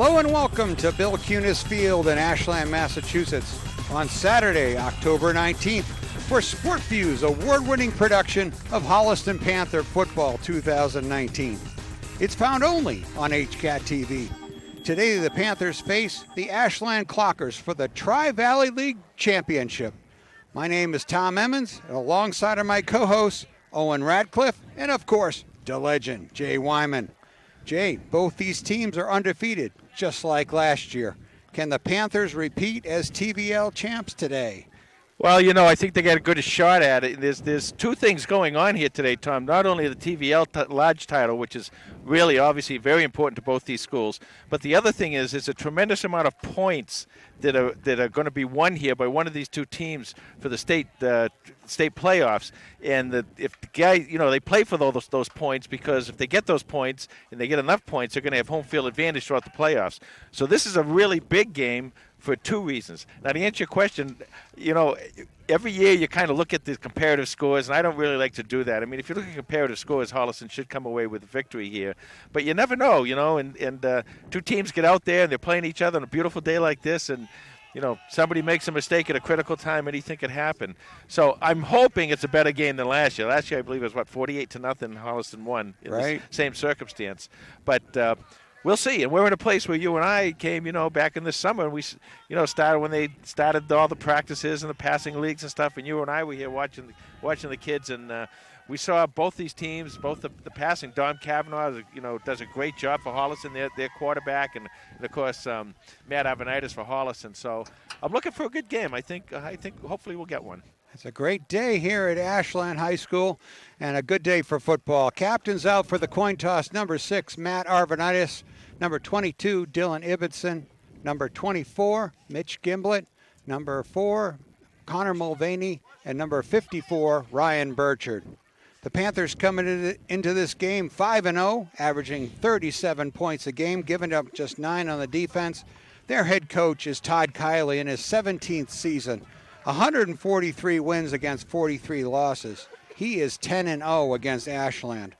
Hello and welcome to Bill Kunis Field in Ashland, Massachusetts on Saturday, October 19th for SportView's award-winning production of Holliston Panther Football 2019. It's found only on HCAT TV. Today the Panthers face the Ashland Clockers for the Tri-Valley League Championship. My name is Tom Emmons, and alongside of my co-hosts, Owen Radcliffe, and of course, the legend, Jay Wyman. Jay, both these teams are undefeated, just like last year. Can the Panthers repeat as TVL champs today? Well, I think they got a good shot at it. There's two things going on here today, Tom. Not only the TVL large title, which is really obviously very important to both these schools, but the other thing is there's a tremendous amount of points that are going to be won here by one of these two teams for the state playoffs. And if the guy, they play for those points, because if they get those points and they get enough points, they're going to have home field advantage throughout the playoffs. So this is a really big game for two reasons. Now, to answer your question, every year you kind of look at the comparative scores, and I don't really like to do that. I mean, if you look at comparative scores, Holliston should come away with a victory here. But you never know, and two teams get out there and they're playing each other on a beautiful day like this, and somebody makes a mistake at a critical time, anything could happen. So I'm hoping it's a better game than last year. Last year, I believe it was, 48-0, Holliston won in the same circumstance. But we'll see. And we're in a place where you and I came, back in the summer, and we, started when they started all the practices and the passing leagues and stuff, and you and I were here watching the kids, and we saw both these teams, both the passing. Don Cavanaugh, does a great job for Holliston, their quarterback, and of course Matt Avenitis for Holliston. So I'm looking for a good game. I think hopefully we'll get one. It's a great day here at Ashland High School and a good day for football. Captains out for the coin toss: number 6, Matt Arvanitis; number 22, Dylan Ibbotson; number 24, Mitch Gimblett; number 4, Connor Mulvaney; and number 54, Ryan Burchard. The Panthers coming into this game 5-0, averaging 37 points a game, giving up just 9 on the defense. Their head coach is Todd Kiley in his 17th season. 143 wins against 43 losses. He is 10-0 against Ashland.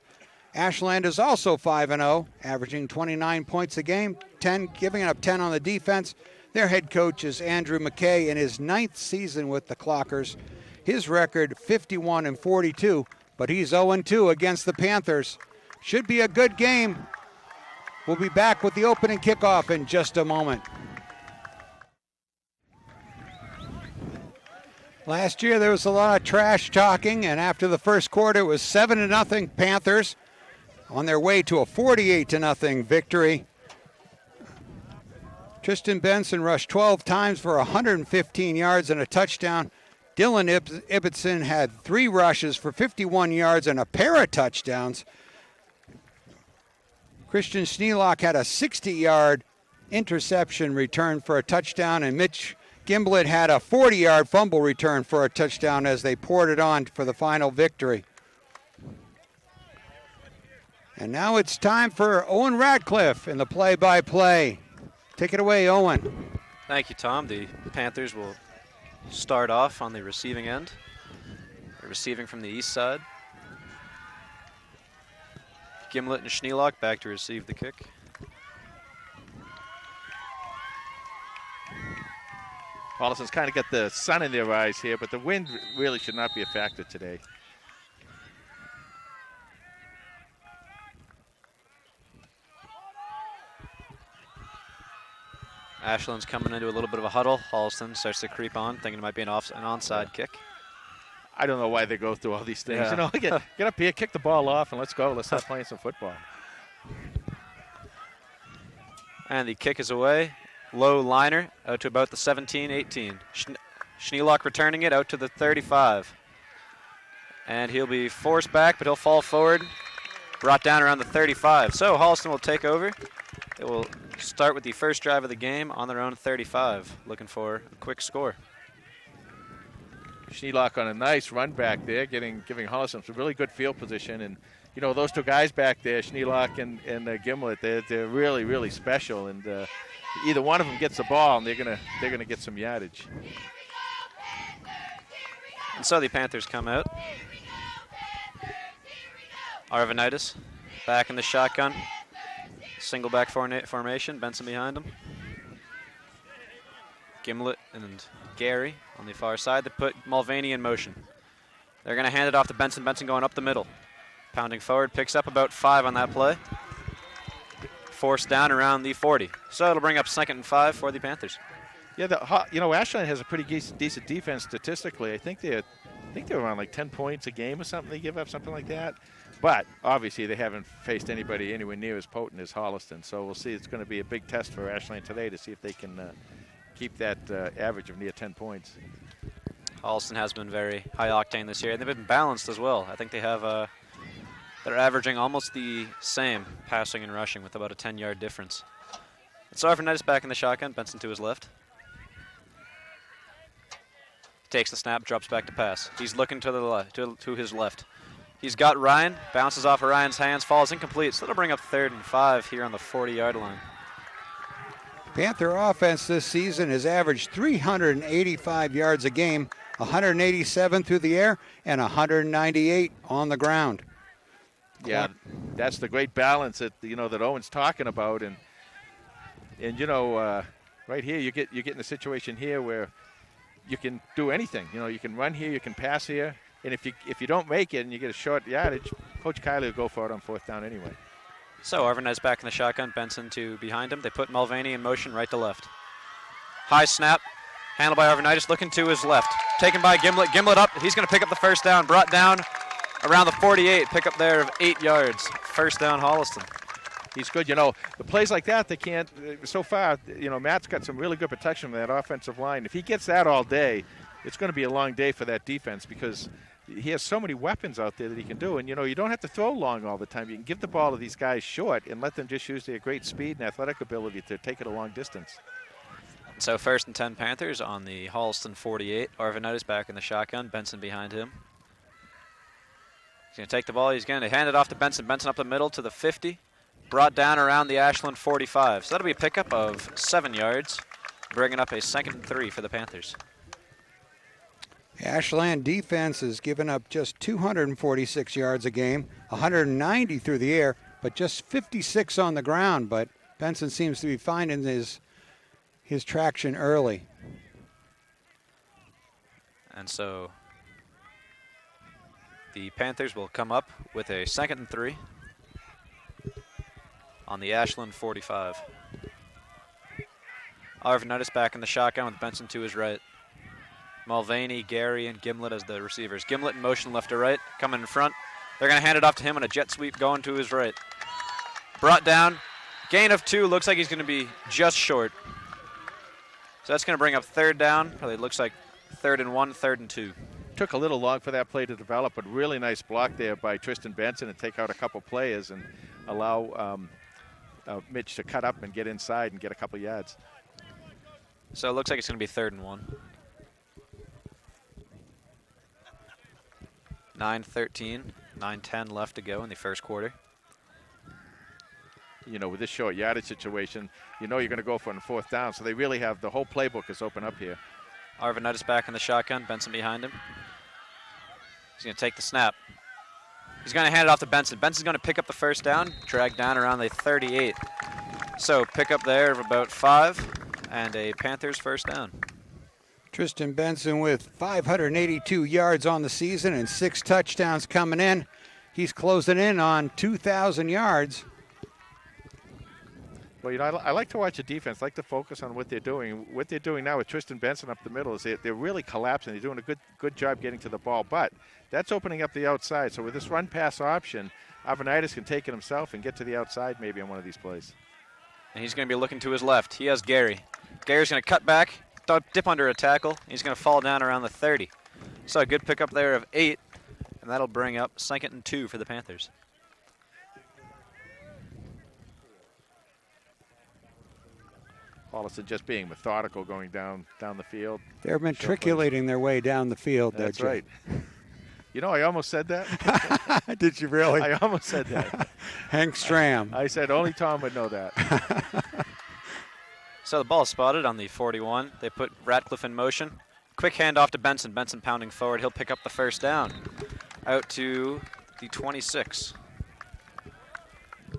Ashland is also 5-0, averaging 29 points a game, giving up 10 on the defense. Their head coach is Andrew McKay in his 9th season with the Clockers. His record 51-42, but he's 0-2 against the Panthers. Should be a good game. We'll be back with the opening kickoff in just a moment. Last year there was a lot of trash talking, and after the first quarter it was 7-0 Panthers on their way to a 48-0 victory. Tristan Benson rushed 12 times for 115 yards and a touchdown. Dylan Ibbotson had 3 rushes for 51 yards and a pair of touchdowns. Christian Schneelock had a 60-yard interception return for a touchdown, and Mitch Gimblett had a 40-yard fumble return for a touchdown as they poured it on for the final victory. And now it's time for Owen Radcliffe in the play-by-play. Take it away, Owen. Thank you, Tom. The Panthers will start off on the receiving end. They're receiving from the east side. Gimblett and Schneelock back to receive the kick. Holliston's kind of got the sun in their eyes here, but the wind really should not be a factor today. Ashland's coming into a little bit of a huddle. Holliston starts to creep on, thinking it might be an onside kick. I don't know why they go through all these things. Yeah. Get up here, kick the ball off, and let's go. Let's start playing some football. And the kick is away. Low liner out to about the 17-18. Schneelock returning it out to the 35. And he'll be forced back, but he'll fall forward. Brought down around the 35. So Holliston will take over. It will start with the first drive of the game on their own 35. Looking for a quick score. Schneelock on a nice run back there, giving Holliston some really good field position. And, those two guys back there, Schneelock and Gimblett, they're really, really special. And either one of them gets the ball, and they're gonna get some yardage. And so the Panthers come out. Arvanitis back in the shotgun. Single back formation, Benson behind him. Gimlet and Gary on the far side. They put Mulvaney in motion. They're going to hand it off to Benson. Benson going up the middle. Pounding forward, picks up about 5 on that play. Forced down around the 40. So it'll bring up 2nd and 5 for the Panthers. Yeah, Ashland has a pretty decent defense statistically. I think they're around like 10 points a game or something. They give up something like that. But obviously they haven't faced anybody anywhere near as potent as Holliston. So we'll see. It's going to be a big test for Ashland today to see if they can keep that average of near 10 points. Holliston has been very high octane this year, and they've been balanced as well. I think they have they're averaging almost the same passing and rushing with about a 10-yard difference. So Arvanitis back in the shotgun, Benson to his left. Takes the snap, drops back to pass. He's looking to the left, to his left. He's got Ryan, bounces off of Ryan's hands, falls incomplete. So that'll bring up 3rd and 5 here on the 40-yard line. Panther offense this season has averaged 385 yards a game, 187 through the air, and 198 on the ground. Yeah, that's the great balance that that Owen's talking about, and right here you're getting a situation here where you can do anything. You can run here, you can pass here, and if you don't make it and you get a short yardage, Coach Kiley will go for it on 4th down anyway. So Arvanitis back in the shotgun, Benson to behind him. They put Mulvaney in motion right to left. High snap, handled by Arvanitis, looking to his left. Taken by Gimlet. Gimlet up. He's going to pick up the 1st down. Brought down around the 48. Pick up there of 8 yards. 1st down, Holliston. He's good. The plays like that, they can't. So far, Matt's got some really good protection from that offensive line. If he gets that all day, it's going to be a long day for that defense because he has so many weapons out there that he can do. And, you don't have to throw long all the time. You can give the ball to these guys short and let them just use their great speed and athletic ability to take it a long distance. So 1st and 10 Panthers on the Holliston 48. Arvanitis back in the shotgun. Benson behind him. He's going to take the ball. He's going to hand it off to Benson. Benson up the middle to the 50. Brought down around the Ashland 45. So that'll be a pickup of 7 yards, bringing up a 2nd and 3 for the Panthers. The Ashland defense has given up just 246 yards a game, 190 through the air, but just 56 on the ground. But Benson seems to be finding his traction early. And so the Panthers will come up with a 2nd and 3 on the Ashland 45. Arvanitis back in the shotgun with Benson to his right. Mulvaney, Gary, and Gimlet as the receivers. Gimlet in motion left to right, coming in front. They're going to hand it off to him on a jet sweep going to his right. Brought down, gain of 2, looks like he's going to be just short. So that's going to bring up 3rd down. Probably looks like 3rd and 1, 3rd and 2. Took a little long for that play to develop, but really nice block there by Tristan Benson to take out a couple players and allow Mitch to cut up and get inside and get a couple yards. So it looks like it's going to be 3rd and 1. 9:13, 9:10 left to go in the 1st quarter. With this short yardage situation, you're going to go for a 4th down, so they really have the whole playbook is open up here. Arvanitis back in the shotgun, Benson behind him. He's going to take the snap. He's going to hand it off to Benson. Benson's going to pick up the 1st down, drag down around the 38. So pick up there of about 5 and a Panthers 1st down. Tristan Benson with 582 yards on the season and 6 touchdowns coming in. He's closing in on 2,000 yards. Well, I like to watch the defense. I like to focus on what they're doing. What they're doing now with Tristan Benson up the middle is they're really collapsing. They're doing a good job getting to the ball, but that's opening up the outside. So with this run-pass option, Arvanitis can take it himself and get to the outside maybe on one of these plays. And he's going to be looking to his left. He has Gary. Gary's going to cut back, dip under a tackle. He's going to fall down around the 30. So a good pickup there of 8, and that'll bring up 2nd and 2 for the Panthers. Holliston just being methodical going down the field. They're matriculating their way down the field. That's right. I almost said that. Did you really? I almost said that. Hank Stram. I said only Tom would know that. So the ball is spotted on the 41. They put Radcliffe in motion. Quick handoff to Benson. Benson pounding forward. He'll pick up the 1st down. Out to the 26.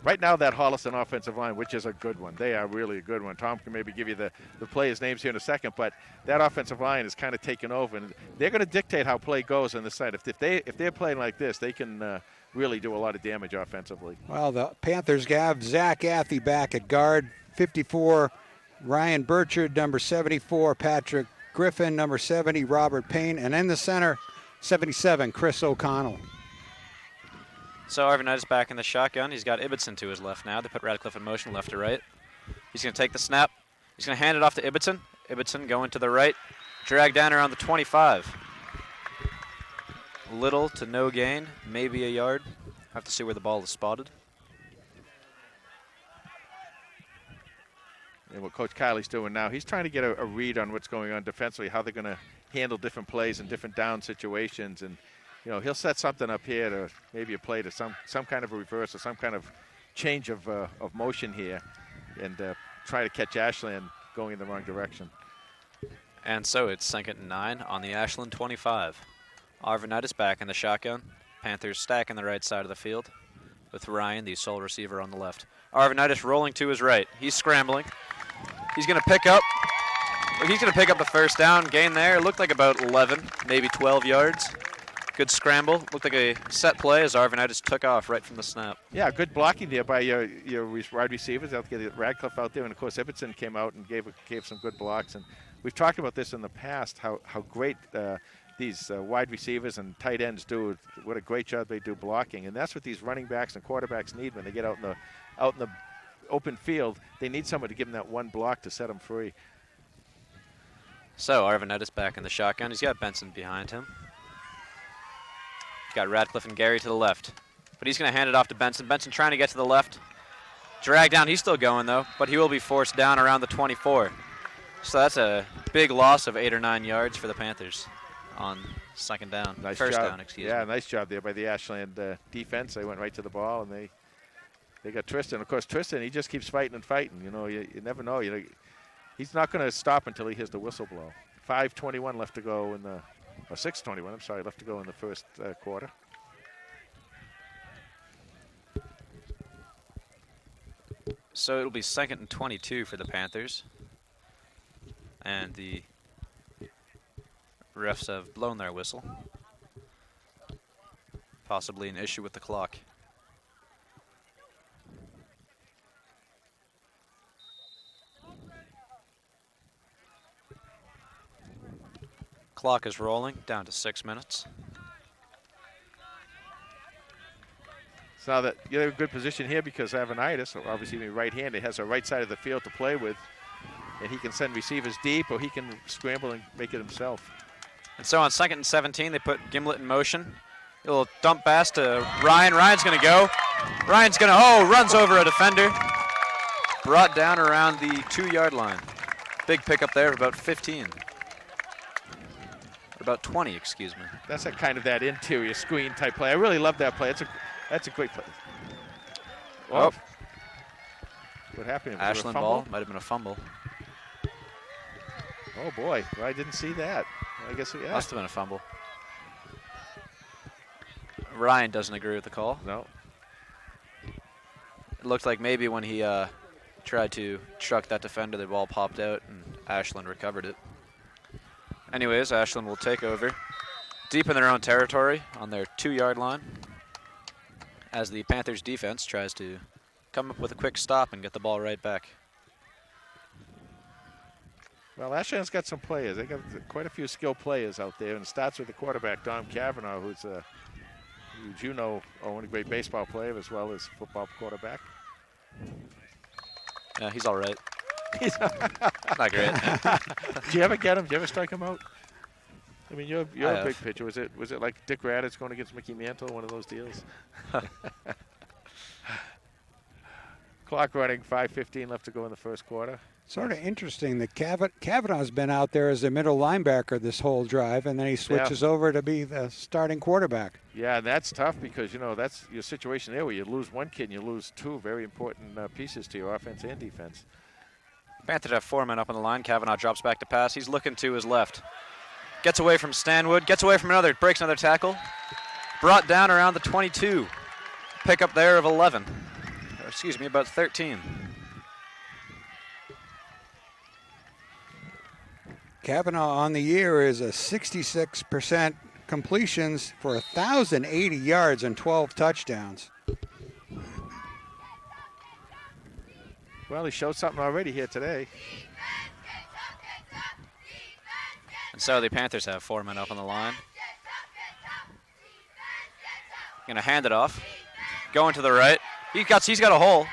right now that Holliston offensive line, which is a good one, they are really a good one. Tom can maybe give you the players' names here in a second, but that offensive line is kind of taken over, and they're going to dictate how play goes on the side. If they're playing like this, they can really do a lot of damage offensively. Well, the Panthers have Zach Athey back at guard, 54, Ryan Burchard, number 74, Patrick Griffin, number 70, Robert Payne, and in the center, 77, Chris O'Connell. So Arvanitis back in the shotgun. He's got Ibbotson to his left now. They put Radcliffe in motion left to right. He's going to take the snap. He's going to hand it off to Ibbotson. Ibbotson going to the right. Drag down around the 25. Little to no gain, maybe a yard. Have to see where the ball is spotted. And what Coach Kiley's doing now, he's trying to get a read on what's going on defensively, how they're going to handle different plays in different down situations. And, you know, he'll set something up here to maybe a play to some kind of a reverse or some kind of change of motion here and try to catch Ashland going in the wrong direction. And so it's 2nd and 9 on the Ashland 25. Arvanitis back in the shotgun. Panthers stack in the right side of the field with Ryan, the sole receiver, on the left. Arvanitis rolling to his right. He's scrambling. He's going to pick up. He's going to pick up the first down. Gain there. It looked like about 11, maybe 12 yards. Good scramble. Looked like a set play as Arvanitis took off right from the snap. Yeah, good blocking there by your wide receivers. They'll get Radcliffe out there, and of course Ibbotson came out and gave some good blocks. And we've talked about this in the past, how great these wide receivers and tight ends do. What a great job they do blocking, and that's what these running backs and quarterbacks need when they get out in the open field. They need someone to give them that one block to set them free. So Arvanitis back in the shotgun. He's got Benson behind him. Got Radcliffe and Gary to the left. But he's going to hand it off to Benson. Benson trying to get to the left. Drag down. He's still going, though. But he will be forced down around the 24. So that's a big loss of 8 or 9 yards for the Panthers on second down. First down, excuse me. Yeah, nice job there by the Ashland defense. They went right to the ball, and they got Tristan. Of course, Tristan, he just keeps fighting and fighting. You know, you never know. You know, he's not going to stop until he hears the whistle blow. 5:21 left to go in the... Or 6:21, I'm sorry, left to go in the first quarter. So it'll be 2nd and 22 for the Panthers. And the refs have blown their whistle. Possibly an issue with the clock. Clock is rolling down to 6 minutes. So now that you're in a good position here because Arvanitis, obviously being right-handed, has a right side of the field to play with, and he can send receivers deep or he can scramble and make it himself. And so on 2nd and 17, they put Gimlet in motion. A little dump pass to Ryan. Ryan's going to go. Ryan's going to, runs over a defender. Brought down around the 2-yard line. Big pickup there of about 15. About 20, excuse me. That's a kind of that interior screen type play. I really love that play. That's a great play. Oh. What happened? Ashland ball. Might have been a fumble. Oh, boy. Well, I didn't see that. I guess, yeah. Must have been a fumble. Ryan doesn't agree with the call. No. It looked like maybe when he tried to truck that defender, the ball popped out and Ashland recovered it. Anyways, Ashland will take over deep in their own territory on their 2-yard line as the Panthers defense tries to come up with a quick stop and get the ball right back. Well, Ashland's got some players. They got quite a few skilled players out there, and it starts with the quarterback, Dom Cavanaugh, who's you know, Owen, a great baseball player as well as football quarterback. Yeah, he's all right. He's not great. Did you ever get him? Did you ever strike him out? I mean, you're a big pitcher. Was it like Dick Raditz going against Mickey Mantle, one of those deals? Clock running, 5:15 left to go in the first quarter. Sort of interesting that Kavanaugh's been out there as a middle linebacker this whole drive, and then he switches over to be the starting quarterback. Yeah, and that's tough because, you know, that's your situation there where you lose one kid and you lose two very important pieces to your offense and defense. Panthers have 4 men up on the line. Cavanaugh drops back to pass. He's looking to his left. Gets away from Stanwood. Gets away from another. Breaks another tackle. Brought down around the 22. Pickup there of 11. excuse me, about 13. Kavanaugh on the year is a 66% completions for 1,080 yards and 12 touchdowns. Well, he showed something already here today. And so the Panthers have 4 men up on the line. Gonna hand it off. Going to the right. He's got a hole.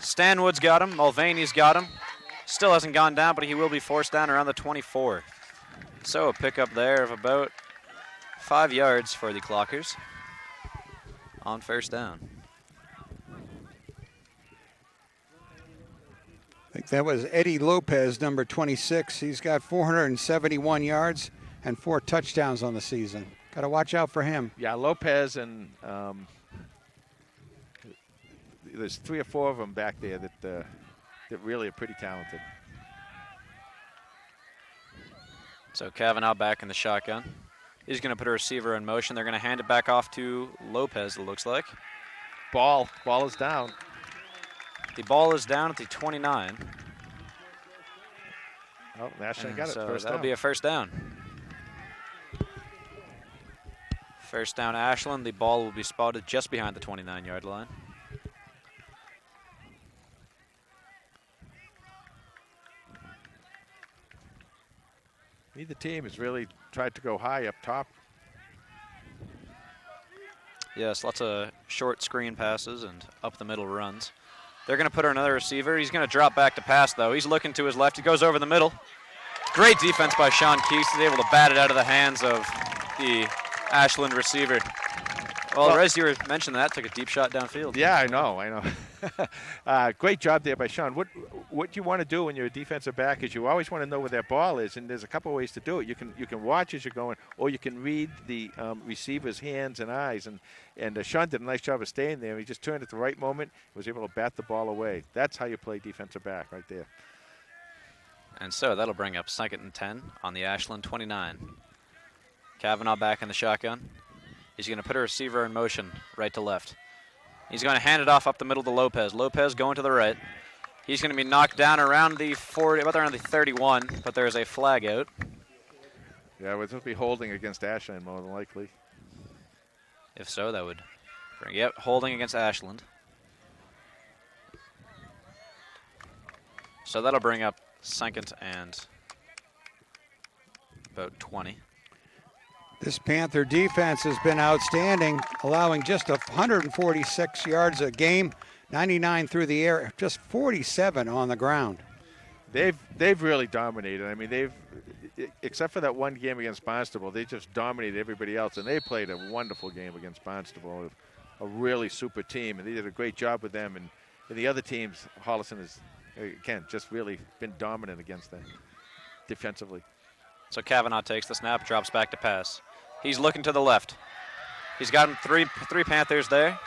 Stanwood's got him. Mulvaney's got him. Still hasn't gone down, but he will be forced down around the 24. So a pickup there of about 5 yards for the Clockers on first down. I think that was Eddie Lopez, number 26. He's got 471 yards and 4 touchdowns on the season. Got to watch out for him. Yeah, Lopez and there's 3 or 4 of them back there that really are pretty talented. So Kavanaugh back in the shotgun. He's going to put a receiver in motion. They're going to hand it back off to Lopez, it looks like. Ball is down. The ball is down at the 29. Oh, Ashland got it. So First that'll down. be a first down. First down, Ashland. The ball will be spotted just behind the 29-yard line. Neither team has really tried to go high up top. Yes, lots of short screen passes and up the middle runs. They're going to put another receiver. He's going to drop back to pass, though. He's looking to his left. He goes over the middle. Great defense by Sean Keese. He's able to bat it out of the hands of the Ashland receiver. Well, Rez, you were mentioning that. Took a deep shot downfield. Yeah, I know. Great job there by Sean. What you want to do when you're a defensive back is you always want to know where that ball is, and there's a couple of ways to do it. You can watch as you're going, or you can read the receiver's hands and eyes. And Sean did a nice job of staying there. He just turned at the right moment, was able to bat the ball away. That's how you play defensive back, right there. And so that'll bring up 2nd and 10 on the Ashland 29. Kavanaugh back in the shotgun. He's going to put a receiver in motion right to left. He's going to hand it off up the middle to Lopez. Lopez going to the right. He's going to be knocked down around the 40, about around the 31, but there's a flag out. Yeah, we'll just be holding against Ashland more than likely. If so, that would bring, yep, holding against Ashland. So that'll bring up 2nd and about 20. This Panther defense has been outstanding, allowing just 146 yards a game, 99 through the air, just 47 on the ground. They've really dominated. I mean, they've, except for that one game against Barnstable, they just dominated everybody else, and they played a wonderful game against Barnstable, a really super team, and they did a great job with them. And the other teams, Holliston has, again, just really been dominant against them defensively. So Kavanaugh takes the snap, drops back to pass. He's looking to the left. He's got him three Panthers there.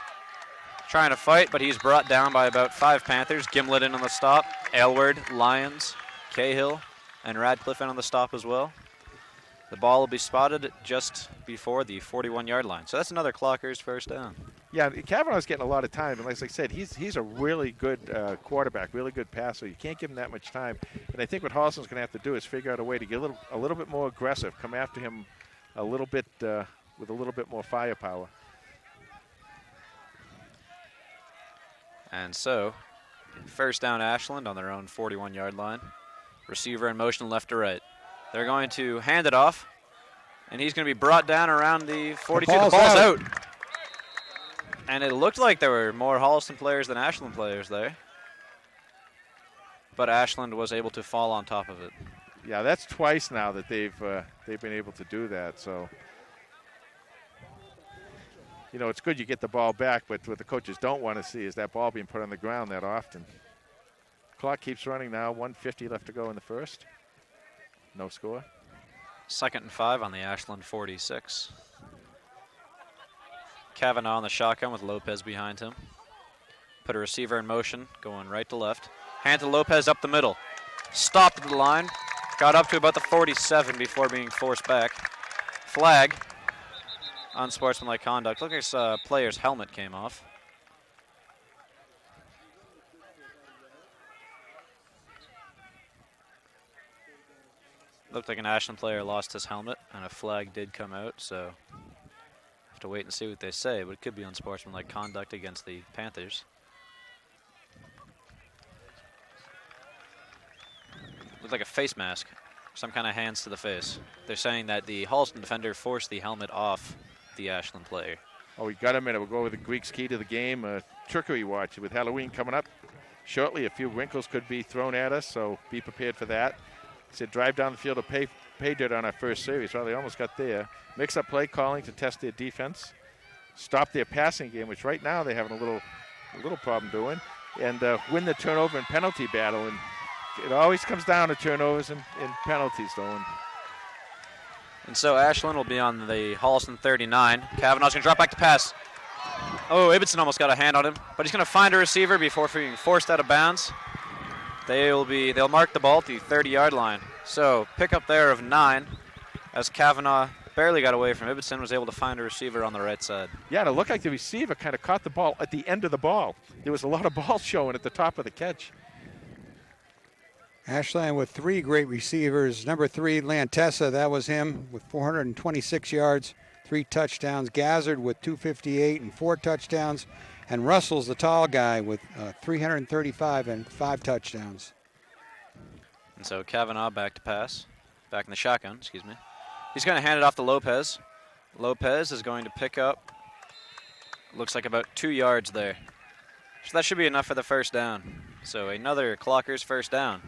Trying to fight, but he's brought down by about 5 Panthers. Gimlet in on the stop. Aylward, Lyons, Cahill, and Radcliffe in on the stop as well. The ball will be spotted just before the 41-yard line. So that's another Clockers first down. Yeah, Kavanaugh's getting a lot of time, and like I said, he's a really good quarterback, really good passer. You can't give him that much time. And I think what Holliston's going to have to do is figure out a way to get a little bit more aggressive, come after him a little bit with a little bit more firepower. And so, first down Ashland on their own 41-yard line. Receiver in motion left to right. They're going to hand it off, and he's going to be brought down around the 42. The ball's out. And it looked like there were more Holliston players than Ashland players there. But Ashland was able to fall on top of it. Yeah, that's twice now that they've been able to do that. So, you know, it's good you get the ball back, but what the coaches don't want to see is that ball being put on the ground that often. Clock keeps running now, 1:50 left to go in the first. No score. 2nd and 5 on the Ashland 46. Kavanaugh on the shotgun with Lopez behind him. Put a receiver in motion, going right to left. Hand to Lopez up the middle. Stopped at the line. Got up to about the 47 before being forced back. Flag. Unsportsmanlike conduct. Look like this player's helmet came off. Looked like an Ashland player lost his helmet, and a flag did come out, so have to wait and see what they say, but it could be unsportsmanlike conduct against the Panthers. Looked like a face mask, some kind of hands to the face. They're saying that the Holliston defender forced the helmet off the Ashland player. Oh, we got a minute. We'll go with the Greek's key to the game. Trickery watch with Halloween coming up shortly. A few wrinkles could be thrown at us, so be prepared for that. He said drive down the field to pay dirt on our first series. Well, they almost got there. Mix-up play calling to test their defense. Stop their passing game, which right now they're having a little problem doing. And win the turnover and penalty battle. And it always comes down to turnovers and penalties, though. And so Ashland will be on the Holliston 39. Kavanaugh's going to drop back to pass. Oh, Ibbotson almost got a hand on him, but he's going to find a receiver before being forced out of bounds. They'll mark the ball at the 30-yard line. So pickup there of 9 as Kavanaugh barely got away from Ibbotson, was able to find a receiver on the right side. Yeah, and it looked like the receiver kind of caught the ball at the end of the ball. There was a lot of ball showing at the top of the catch. Ashland with 3 great receivers. Number 3, Lantessa, that was him with 426 yards, 3 touchdowns. Gazzard with 258 and 4 touchdowns. And Russell's the tall guy with 335 and 5 touchdowns. And so Kavanaugh back to pass. Back in the shotgun, excuse me. He's going to hand it off to Lopez. Lopez is going to pick up, looks like about 2 yards there. So that should be enough for the first down. So another Clockers first down.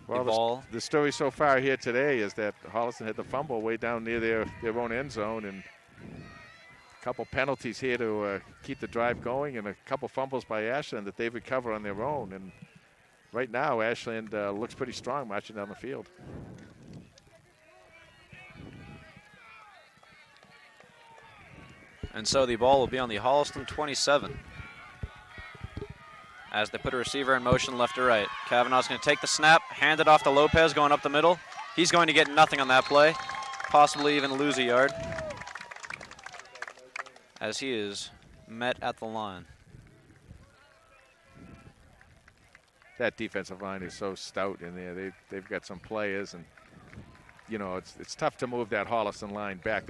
Well, the story so far here today is that Holliston had the fumble way down near their own end zone, and a couple penalties here to keep the drive going, and a couple fumbles by Ashland that they've recovered on their own. And right now, Ashland looks pretty strong marching down the field. And so the ball will be on the Holliston 27. As they put a receiver in motion left to right. Kavanaugh's going to take the snap, hand it off to Lopez going up the middle. He's going to get nothing on that play, possibly even lose a yard, as he is met at the line. That defensive line is so stout in there. They've got some players, and you know it's tough to move that Holliston line back.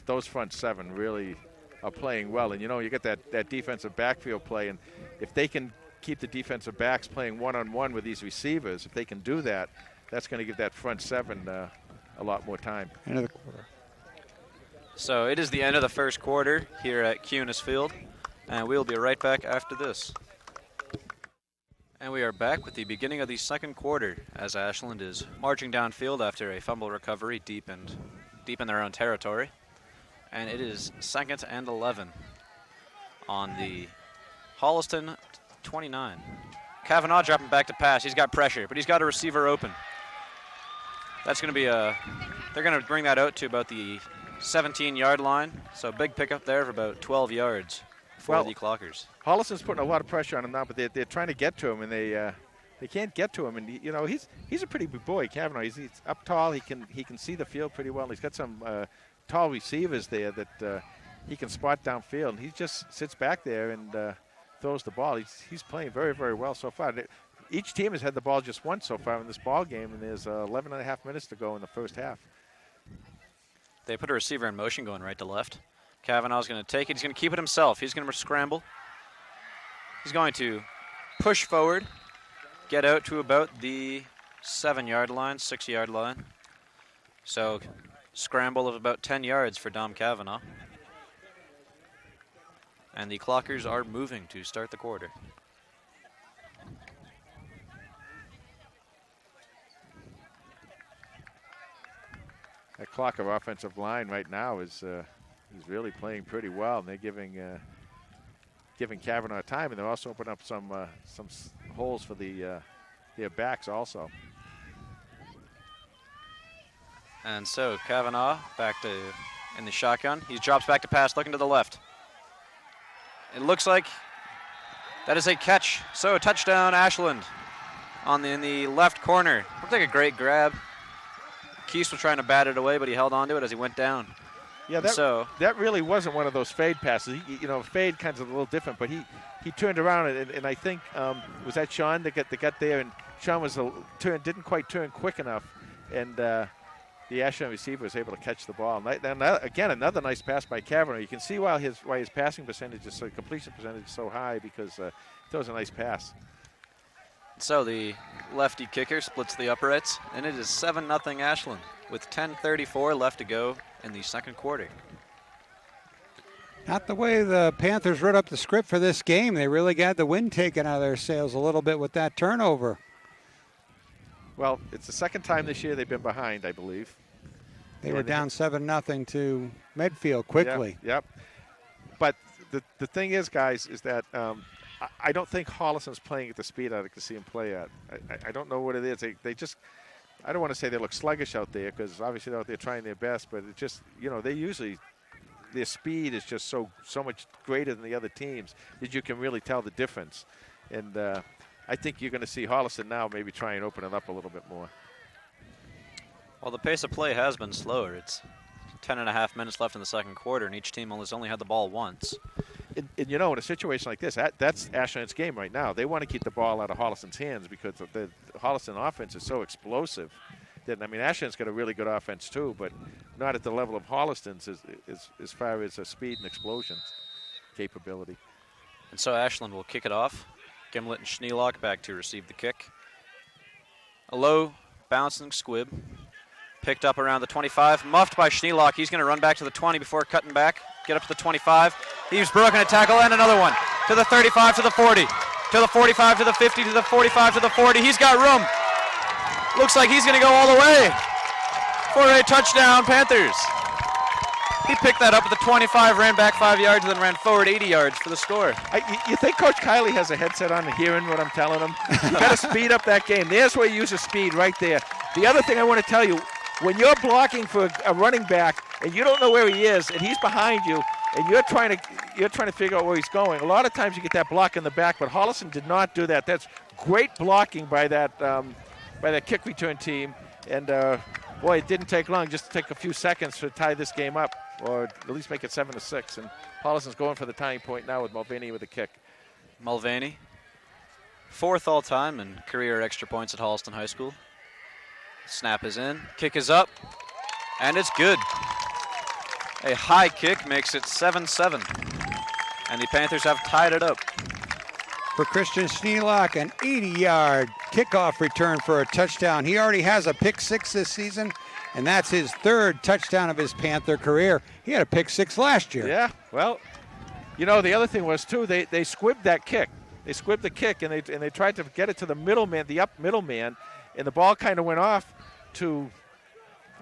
Those front 7 really are playing well, and you know you get that defensive backfield play, and if they can keep the defensive backs playing one-on-one with these receivers, if they can do that, that's going to give that front 7 a lot more time. End of the quarter. So it is the end of the first quarter here at Cunis Field, and we'll be right back after this. And we are back with the beginning of the second quarter as Ashland is marching downfield after a fumble recovery deep in their own territory. And it is 2nd and 11 on the Holliston 29. Kavanaugh dropping back to pass. He's got pressure, but he's got a receiver open. That's going to be they're going to bring that out to about the 17-yard line. So big pickup there for about 12 yards for the Clockers. Holliston's putting a lot of pressure on him now, but they're trying to get to him, and they can't get to him. And you know he's a pretty big boy, Kavanaugh. He's up tall. He can see the field pretty well. He's got some tall receivers there that he can spot downfield. And he just sits back there and throws the ball. He's playing very, very well so far. Each team has had the ball just once so far in this ball game, and there's 11 and a half minutes to go in the first half. They put a receiver in motion going right to left. Kavanaugh's going to take it. He's going to keep it himself. He's going to scramble. He's going to push forward, get out to about the 7-yard line, 6-yard line. So scramble of about 10 yards for Dom Kavanaugh. And the Clockers are moving to start the quarter. That Clocker offensive line right now is really playing pretty well, and they're giving Kavanaugh time, and they're also opening up some holes for their backs also. And so Kavanaugh back in the shotgun. He drops back to pass, looking to the left. It looks like that is a catch. So touchdown Ashland in the left corner. Looked like a great grab. Keese was trying to bat it away, but he held on to it as he went down. Yeah, that really wasn't one of those fade passes. You know, fade kind of a little different, but he turned around, and I think, was that Sean that got there? And Sean didn't quite turn quick enough, and the Ashland receiver was able to catch the ball. And again, another nice pass by Kavanaugh. You can see why his passing percentage is completion percentage is so high, because that was a nice pass. So the lefty kicker splits the uprights, and it is 7-0 Ashland with 10:34 left to go in the second quarter. Not the way the Panthers wrote up the script for this game. They really got the wind taken out of their sails a little bit with that turnover. Well, it's the second time this year they've been behind, I believe. They were down 7-0 to Medfield quickly. Yep. But the thing is, guys, is that I don't think Holliston's playing at the speed I'd like to see him play at. I don't know what it is. They just, I don't want to say they look sluggish out there, because obviously they're out there trying their best, but it just, they usually, their speed is just so much greater than the other teams that you can really tell the difference. And I think you're going to see Holliston now maybe try and open it up a little bit more. Well, the pace of play has been slower. It's 10.5 minutes left in the second quarter, and each team has only had the ball once. And in a situation like this, that's Ashland's game right now. They want to keep the ball out of Holliston's hands, because the Holliston offense is so explosive. That, I mean, Ashland's got a really good offense too, but not at the level of Holliston's as far as speed and explosion capability. And so Ashland will kick it off. Gimlet and Schneelock back to receive the kick. A low bouncing squib. Picked up around the 25, muffed by Schneelock. He's going to run back to the 20 before cutting back. Get up to the 25. He's broken a tackle, and another one. To the 35, to the 40. To the 45, to the 50, to the 45, to the 40. He's got room. Looks like he's going to go all the way for a touchdown, Panthers. He picked that up at the 25, ran back 5 yards, and then ran forward 80 yards for the score. You think Coach Kiley has a headset on and hearing what I'm telling him? You've got to speed up that game. There's where you use the speed right there. The other thing I want to tell you, when you're blocking for a running back and you don't know where he is and he's behind you and you're trying to figure out where he's going, a lot of times you get that block in the back, but Holliston did not do that. That's great blocking by that kick return team. And boy, it didn't take long, just to take a few seconds to tie this game up, or at least make it 7-6. And Holliston's going for the tying point now with Mulvaney with a kick. Mulvaney, 4th all-time in career extra points at Holliston High School. Snap is in, kick is up, and it's good. A high kick makes it 7-7, and the Panthers have tied it up. For Christian Schneelock, an 80-yard kickoff return for a touchdown. He already has a pick 6 this season, and that's his 3rd touchdown of his Panther career. He had a pick 6 last year. Yeah, well, the other thing was, too, they squibbed that kick. They squibbed the kick, and they tried to get it to the middleman, the up middleman, and the ball kind of went off to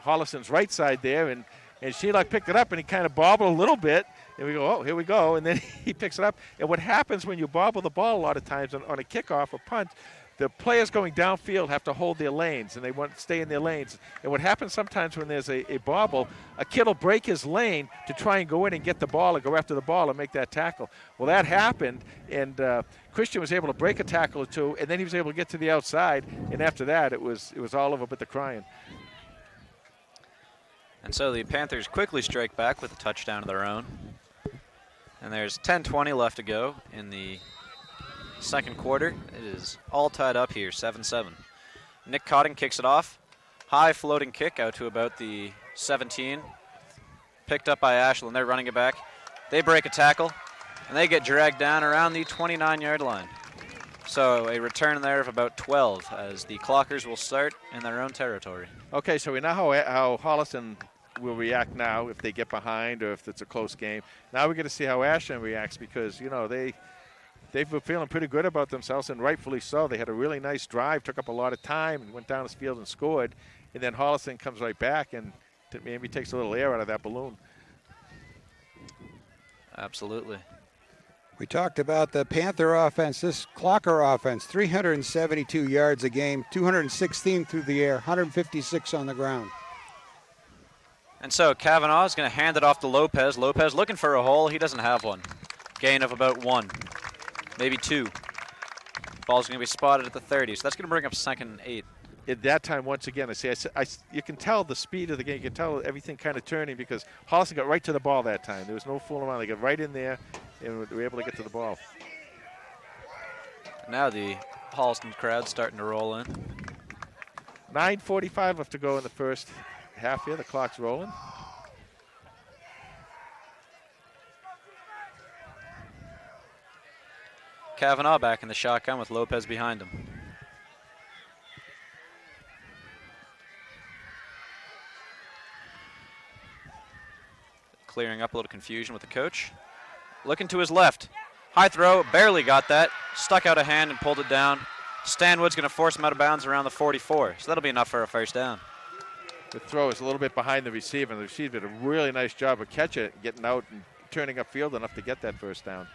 Holliston's right side there, and Schneelock picked it up, and he kind of bobbled a little bit, and we go, oh, here we go, and then he picks it up. And what happens when you bobble the ball a lot of times on a kickoff or punt, the players going downfield have to hold their lanes, and they want to stay in their lanes. And what happens sometimes when there's a bobble, a kid will break his lane to try and go in and get the ball or go after the ball and make that tackle. Well, that happened, and Christian was able to break a tackle or two, and then he was able to get to the outside, and after that it was all over but the crying. And so the Panthers quickly strike back with a touchdown of their own. And there's 10:20 left to go in the second quarter. It is all tied up here, 7-7. Nick Cotting kicks it off. High floating kick out to about the 17. Picked up by Ashland. They're running it back. They break a tackle, and they get dragged down around the 29-yard line. So a return there of about 12 as the Clockers will start in their own territory. Okay, so we know how Holliston will react now if they get behind or if it's a close game. Now we're going to see how Ashland reacts, because, they've been feeling pretty good about themselves, and rightfully so. They had a really nice drive, took up a lot of time, and went down the field and scored. And then Holliston comes right back and maybe takes a little air out of that balloon. Absolutely. We talked about the Panther offense, this Clocker offense, 372 yards a game, 216 through the air, 156 on the ground. And so Kavanaugh is going to hand it off to Lopez. Lopez looking for a hole. He doesn't have one. Gain of about 1, maybe 2. Ball's going to be spotted at the 30, so that's going to bring up 2nd and 8. At that time, once again, you can tell the speed of the game. You can tell everything kind of turning, because Holliston got right to the ball that time. There was no fooling around. They got right in there, and we were able to get to the ball. Now the Holliston crowd starting to roll in. 9:45 left to go in the first half here. The clock's rolling. Kavanaugh back in the shotgun with Lopez behind him. Clearing up a little confusion with the coach. Looking to his left. High throw, barely got that. Stuck out a hand and pulled it down. Stanwood's going to force him out of bounds around the 44, so that'll be enough for a first down. The throw is a little bit behind the receiver, and the receiver did a really nice job of catching it, getting out and turning upfield enough to get that first down.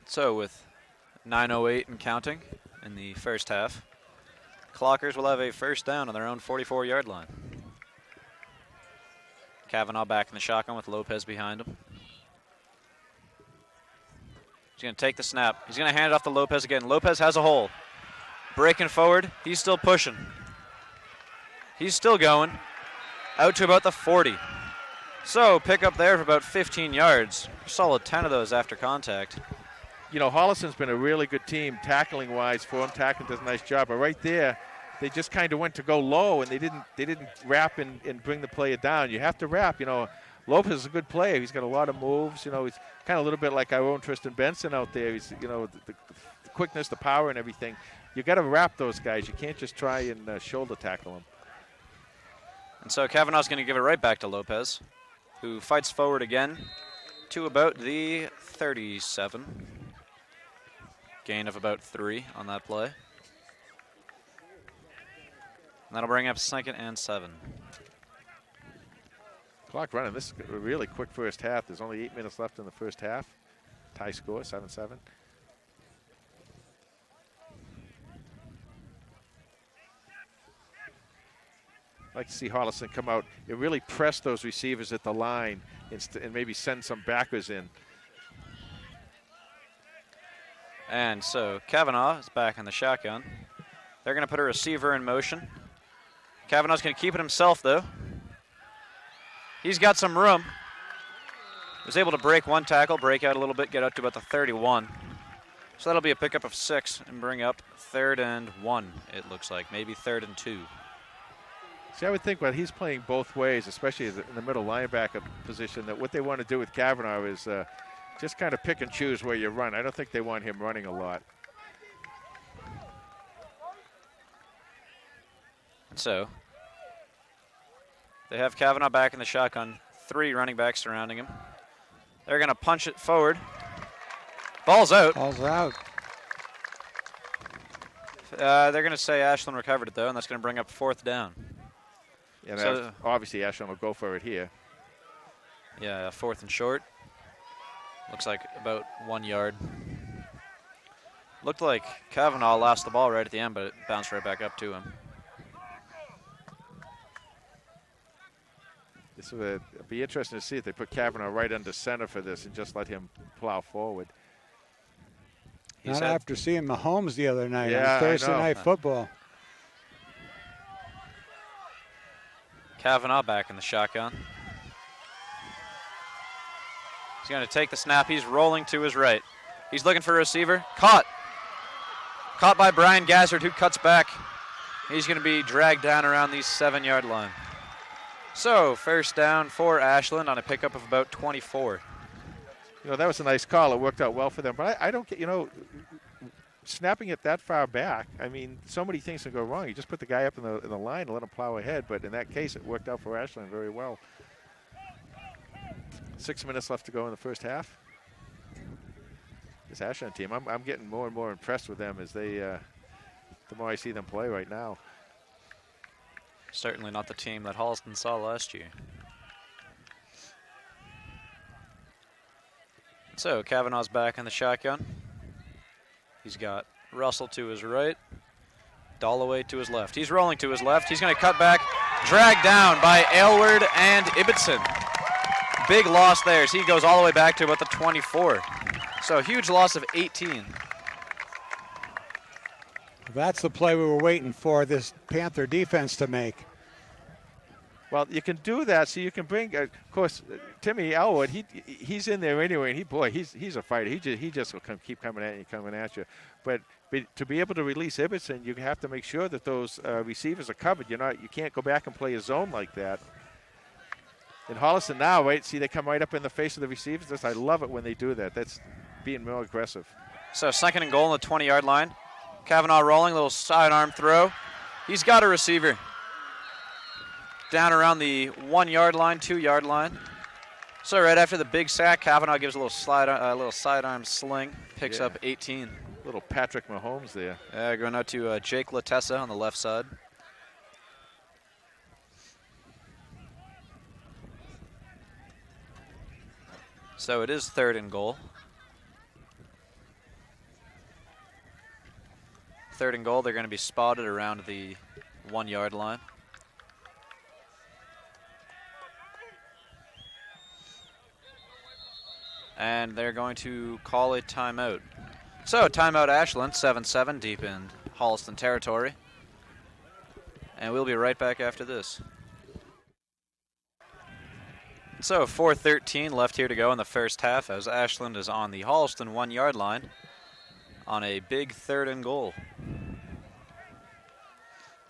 So with 9:08 and counting in the first half, Clockers will have a first down on their own 44-yard line. Kavanaugh back in the shotgun with Lopez behind him. He's going to take the snap. He's going to hand it off to Lopez again. Lopez has a hole. Breaking forward. He's still pushing. He's still going. Out to about the 40. So pick up there for about 15 yards. Solid 10 of those after contact. You know, Holliston's been a really good team tackling-wise for him. Tackling does a nice job. But right there, they just kind of went to go low, and they didn't wrap and bring the player down. You have to wrap. You know, Lopez is a good player. He's got a lot of moves. You know, he's kind of a little bit like our own Tristan Benson out there. He's, you know, the quickness, the power, and everything. You got to wrap those guys. You can't just try and shoulder tackle them. And so Kavanaugh's going to give it right back to Lopez, who fights forward again to about the 37. Gain of about 3 on that play. And that'll bring up 2nd and 7. Clock running. This is a really quick first half. There's only 8 minutes left in the first half. Tie score, 7-7. I'd like to see Holliston come out and really press those receivers at the line and maybe send some backers in. And so Kavanaugh is back in the shotgun. They're going to put a receiver in motion. Kavanaugh's going to keep it himself, though. He's got some room. Was able to break one tackle, break out a little bit, get out to about the 31. So that'll be a pickup of 6 and bring up 3rd and 1, it looks like. Maybe 3rd and 2. See, I would think when he's playing both ways, especially in the middle linebacker position, that what they want to do with Kavanaugh is just kind of pick and choose where you run. I don't think they want him running a lot. So they have Kavanaugh back in the shotgun. 3 running backs surrounding him. They're going to punch it forward. Ball's out. Ball's out. They're going to say Ashland recovered it, though, and that's going to bring up 4th down. And so, obviously Ashland will go for it here. Yeah, 4th and short. Looks like about 1 yard. Looked like Kavanaugh lost the ball right at the end, but it bounced right back up to him. This would be interesting to see if they put Kavanaugh right under center for this and just let him plow forward. Not after seeing Mahomes the other night Yeah, on Thursday Night Football. Kavanaugh back in the shotgun. He's going to take the snap. He's rolling to his right. He's looking for a receiver. Caught. Caught by Brian Gazzard, who cuts back. He's going to be dragged down around the 7-yard line. So, first down for Ashland on a pickup of about 24. You know, that was a nice call. It worked out well for them. But I don't get, you know, snapping it that far back, I mean, so many things can go wrong. You just put the guy up in the line and let him plow ahead. But in that case, it worked out for Ashland very well. 6 minutes left to go in the first half. This Ashland team, I'm getting more and more impressed with them as they, the more I see them play right now. Certainly not the team that Holliston saw last year. So Kavanaugh's back in the shotgun. He's got Russell to his right, Dalloway to his left. He's rolling to his left. He's going to cut back, dragged down by Aylward and Ibbotson. Big loss there as he goes all the way back to about the 24. So a huge loss of 18. That's the play we were waiting for this Panther defense to make. Well, you can do that, so you can bring. Of course, Timmy Elwood. He's in there anyway, and he's a fighter. He just will keep coming at you. But to be able to release Ibbotson, you have to make sure that those receivers are covered. You can't go back and play a zone like that. In Holliston now, right? See, they come right up in the face of the receivers. I love it when they do that. That's being more aggressive. So 2nd and goal on the 20-yard line. Kavanaugh rolling, little sidearm throw. He's got a receiver. Down around the 1-yard line, 2-yard line. So right after the big sack, Kavanaugh gives a little sidearm sling, picks up 18. Little Patrick Mahomes there. Yeah, going out to Jake Latessa on the left side. So it is 3rd and goal. 3rd and goal, they're going to be spotted around the 1-yard line. And they're going to call a timeout. So timeout Ashland, 7-7 deep in Holliston territory. And we'll be right back after this. So 4:13 left here to go in the first half as Ashland is on the Holliston 1-yard line on a big 3rd and goal.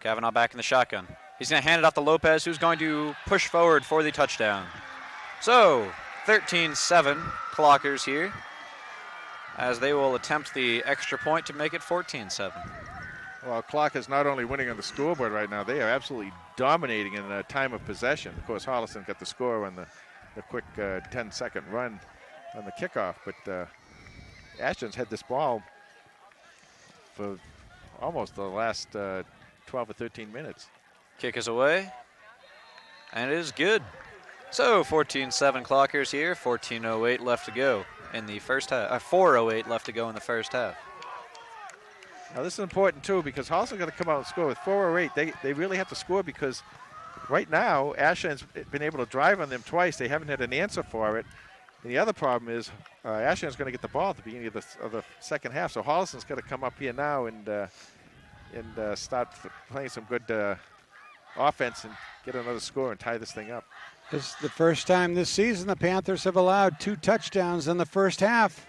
Kavanaugh back in the shotgun. He's going to hand it off to Lopez, who's going to push forward for the touchdown. So 13-7 Clockers here as they will attempt the extra point to make it 14-7. Well, Clockers not only winning on the scoreboard right now, they are absolutely dominating in the time of possession. Of course, Holliston got the score on the quick 10-second run on the kickoff, but Ashland's had this ball for almost the last 12 or 13 minutes. Kick is away, and it is good. So 14-7 Clockers here, 14:08 left to go in the first half. 4:08 left to go in the first half. Now this is important too because Holliston's got to come out and score with 4:08. They really have to score because right now Ashland's been able to drive on them twice. They haven't had an answer for it. And the other problem is Ashland's going to get the ball at the beginning of the second half. So Holliston's got to come up here now and start playing some good offense and get another score and tie this thing up. This is the first time this season the Panthers have allowed 2 touchdowns in the first half.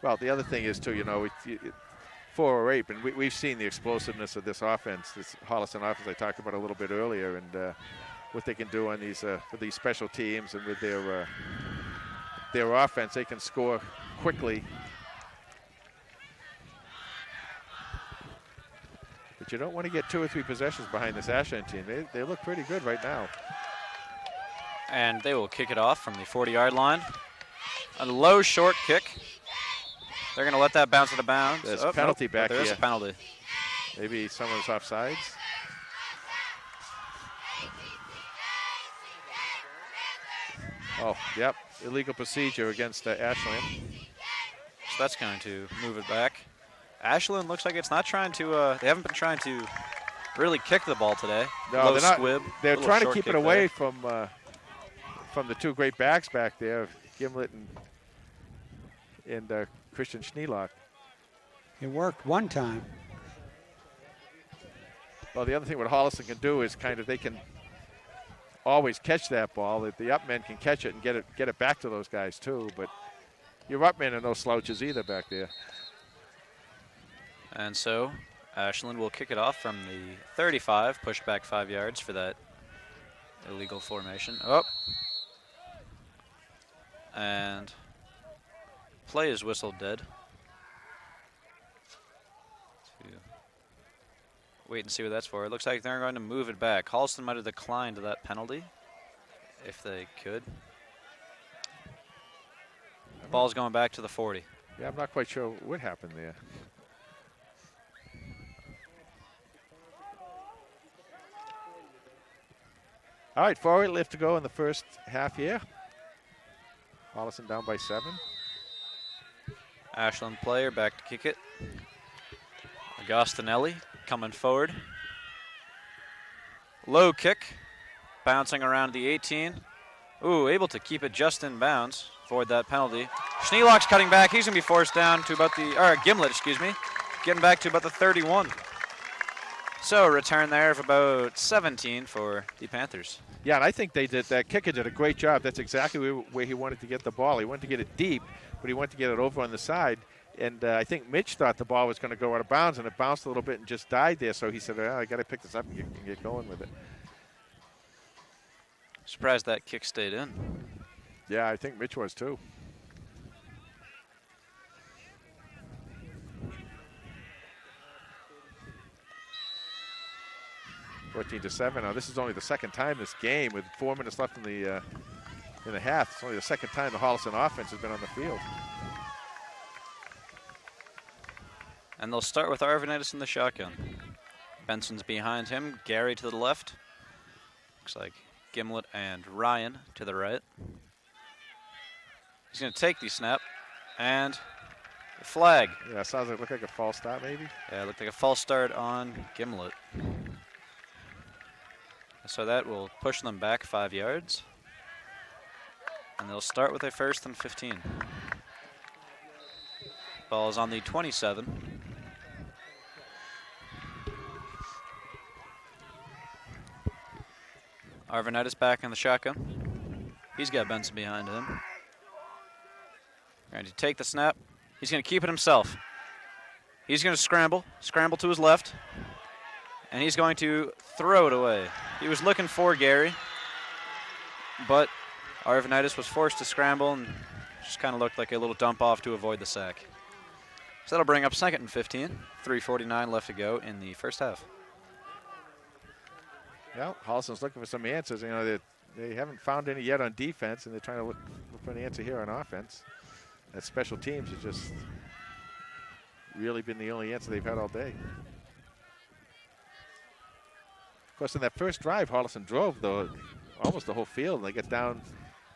Well, the other thing is, too, 4:08, and we've seen the explosiveness of this offense, this Holliston offense I talked about a little bit earlier, and what they can do on these with these special teams and with their offense. They can score quickly. But you don't want to get 2 or 3 possessions behind this Ashland team. They look pretty good right now. And they will kick it off from the 40-yard line. A low, short kick. They're going to let that bounce out of bounds. There's a penalty back there here. There is a penalty. Maybe someone's offsides. Oh, yep. Illegal procedure against Ashland. So that's going to move it back. Ashland looks like it's not trying to, they haven't been trying to really kick the ball today. No, low they're not. squib. They're trying to keep it away there. from the 2 great backs back there, Gimlet and Christian Schneelock. It worked one time. Well, the other thing what Holliston can do is they can always catch that ball. If the up men can catch it and get it back to those guys too. But your up men are no slouches either back there. And so Ashland will kick it off from the 35, push back 5 yards for that illegal formation. Oh. And play is whistled dead. Wait and see what that's for. It looks like they're going to move it back. Holliston might have declined that penalty if they could. Ball's going back to the 40. Yeah, I'm not quite sure what happened there. All right, 4:08 left to go in the first half here. Holliston down by 7. Ashland player back to kick it. Agostinelli coming forward. Low kick, bouncing around the 18. Ooh, able to keep it just in bounds avoid that penalty. Schneelock's cutting back. He's going to be forced down to about Gimlet, excuse me, getting back to about the 31. So a return there of about 17 for the Panthers. Yeah, and I think that kicker did a great job. That's exactly where he wanted to get the ball. He wanted to get it deep, but he wanted to get it over on the side. And I think Mitch thought the ball was going to go out of bounds, and it bounced a little bit and just died there. So he said, I got to pick this up and get going with it. Surprised that kick stayed in. Yeah, I think Mitch was too. (14-7). Now this is only the second time this game, with 4 minutes left in the half. It's only the second time the Holliston offense has been on the field. And they'll start with Arvanitis in the shotgun. Benson's behind him. Gary to the left. Looks like Gimlet and Ryan to the right. He's going to take the snap and the flag. Yeah, sounds like a false start maybe. Yeah, it looked like a false start on Gimlet. So that will push them back 5 yards. And they'll start with a 1st and 15. Ball is on the 27. Arvanitis back in the shotgun. He's got Benson behind him. Going to take the snap. He's going to keep it himself. He's going to scramble to his left. And he's going to throw it away. He was looking for Gary, but Arvanitis was forced to scramble and just kind of looked like a little dump off to avoid the sack. So that'll bring up 2nd and 15. 3:49 left to go in the first half. Well, Holliston's looking for some answers. You know, they haven't found any yet on defense, and they're trying to look for an answer here on offense. That special teams has just really been the only answer they've had all day. Of course, in that first drive, Holliston drove almost the whole field. They get down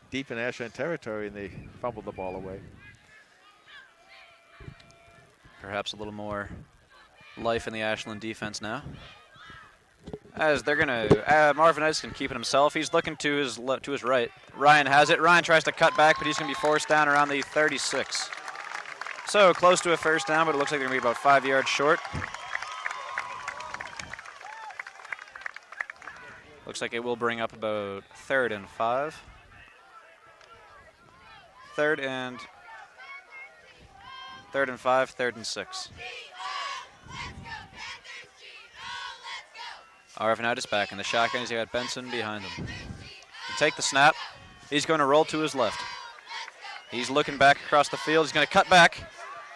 deep in Ashland territory, and they fumbled the ball away. Perhaps a little more life in the Ashland defense now. As they're going to, Arvanitis can keep it himself. He's looking to his right. Ryan has it. Ryan tries to cut back, but he's going to be forced down around the 36. So close to a 1st down, but it looks like they're going to be about 5 yards short. Looks like it will bring up about 3rd and 5. 3rd and 5, 3rd and 6. Arvanitis back in the shotgun. He's got Benson behind him. He'll take the snap. He's going to roll to his left. He's looking back across the field. He's going to cut back.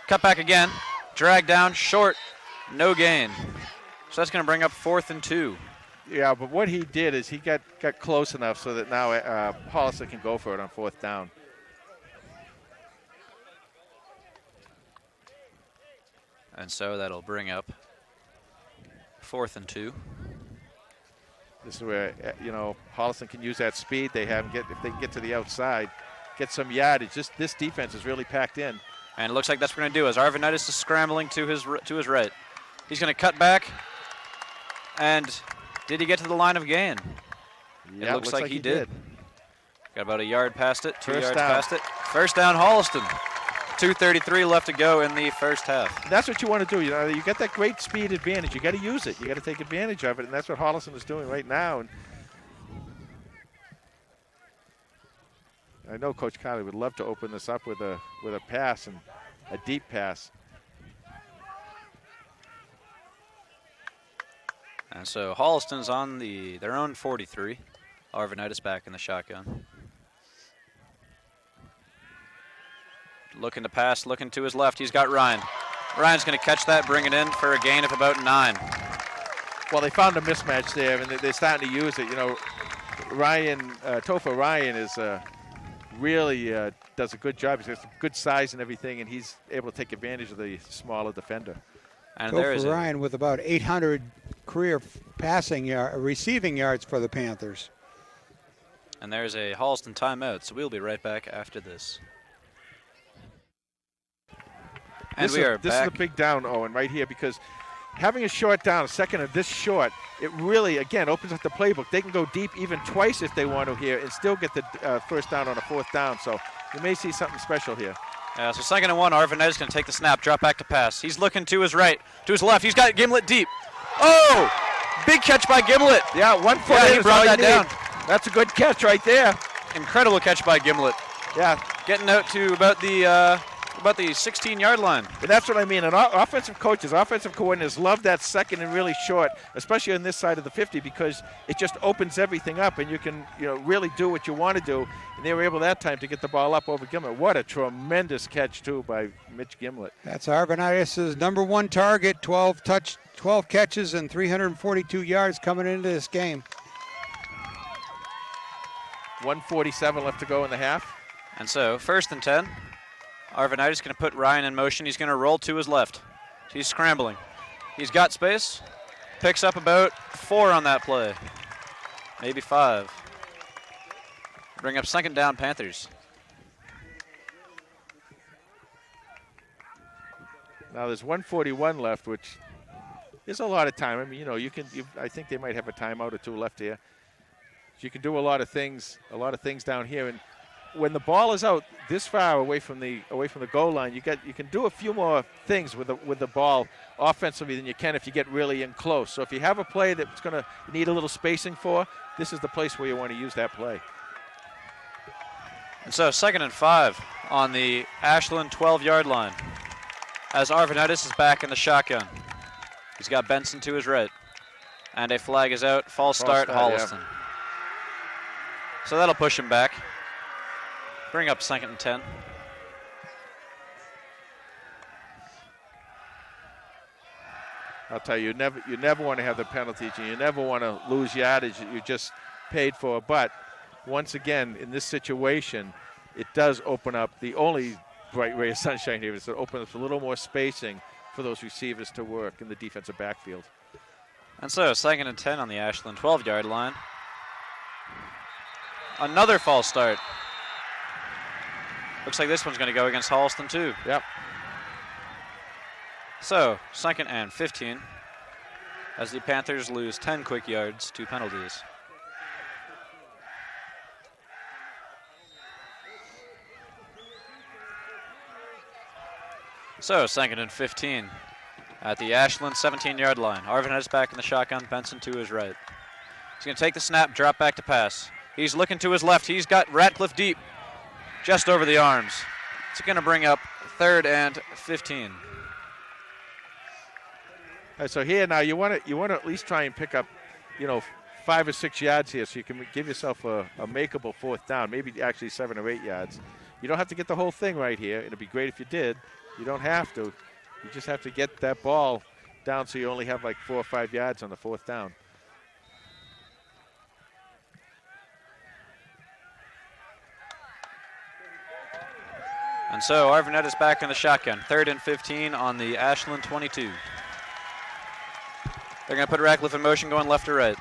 Cut back again. Drag down, short, no gain. So that's going to bring up 4th and 2. Yeah, but what he did is he got close enough so that now Holliston can go for it on 4th down. And so that'll bring up 4th and 2. This is where, Holliston can use that speed they have. If they can get to the outside, get some yardage. This defense is really packed in. And it looks like that's what we're going to do as Arvanitis is scrambling to his right. He's going to cut back. And did he get to the line of gain? Yeah, it looks like he did. Got about a yard past it, 2 First yards down. past it. 1st down, Holliston. 2:33 left to go in the first half. That's what you want to do. You get that great speed advantage. You got to use it. You got to take advantage of it, and that's what Holliston is doing right now. And I know Coach Kiley would love to open this up with a pass, and a deep pass. And so Holliston's on their own 43. Arvanitis back in the shotgun. Looking to pass, looking to his left. He's got Ryan. Ryan's going to catch that, bring it in for a gain of about 9. Well, they found a mismatch there, and they're starting to use it. Topher Ryan is really does a good job. He's got some good size and everything, and he's able to take advantage of the smaller defender. And Topher Ryan with about 800 career receiving yards for the Panthers. And there's a Holliston timeout, so we'll be right back after this. And we are back. This is a big down, Owen, right here, because having a short down, a second of this short, it really, again, opens up the playbook. They can go deep even twice if they want to here and still get the 1st down on a 4th down. So You may see something special here. Yeah, so 2nd and 1, Arvanitis going to take the snap, drop back to pass. He's looking to his right, to his left. He's got Gimlet deep. Oh! Big catch by Gimlet. Yeah, 1 foot Yeah, in he is brought all you that down. need. That's a good catch right there. Incredible catch by Gimlet. Yeah, Getting out to about the 16-yard line. but that's what I mean. And offensive coaches, offensive coordinators love that 2nd and really short, especially on this side of the 50, because it just opens everything up, and you can really do what you want to do. And they were able that time to get the ball up over Gimlet. What a tremendous catch too by Mitch Gimlet. That's Arvanitis' number 1 target, 12 catches and 342 yards coming into this game. 1:47 left to go in the half. And so 1st and 10. Arvanitis going to put Ryan in motion. He's going to roll to his left. He's scrambling. He's got space. Picks up about 4 on that play. Maybe 5. Bring up 2nd down, Panthers. Now there's 1:41 left, which is a lot of time. I mean, I think they might have a timeout or 2 left here. You can do a lot of things down here, and when the ball is out this far away from the goal line, you can do a few more things with the ball offensively than you can if you get really in close. So if you have a play that's going to need a little spacing for, this is the place where you want to use that play. And so 2nd and 5 on the Ashland 12-yard line as Arvanitis is back in the shotgun. He's got Benson to his right. And a flag is out. False start, Holliston. Yeah. So that'll push him back. Bring up 2nd and 10. I'll tell you, you never want to have the penalties, and you never want to lose yardage that you just paid for. But once again, in this situation, it does open up. The only bright ray of sunshine here is to open up a little more spacing for those receivers to work in the defensive backfield. And so 2nd and 10 on the Ashland 12-yard line. Another false start. Looks like this one's going to go against Holliston too. Yep. So 2nd and 15 as the Panthers lose 10 quick yards to penalties. So 2nd and 15 at the Ashland 17-yard line. Arvanitis back in the shotgun, Benson to his right. He's going to take the snap, drop back to pass. He's looking to his left. He's got Radcliffe deep, just over the arms. It's going to bring up 3rd and 15. All right, so here now you want to at least try and pick up, 5 or 6 yards here, so you can give yourself a makeable 4th down, maybe actually 7 or 8 yards. You don't have to get the whole thing right here. It'd be great if you did. You don't have to. You just have to get that ball down so you only have like 4 or 5 yards on the 4th down. And so Arvanitis back in the shotgun. 3rd and 15 on the Ashland 22. They're going to put Radcliffe in motion going left to right.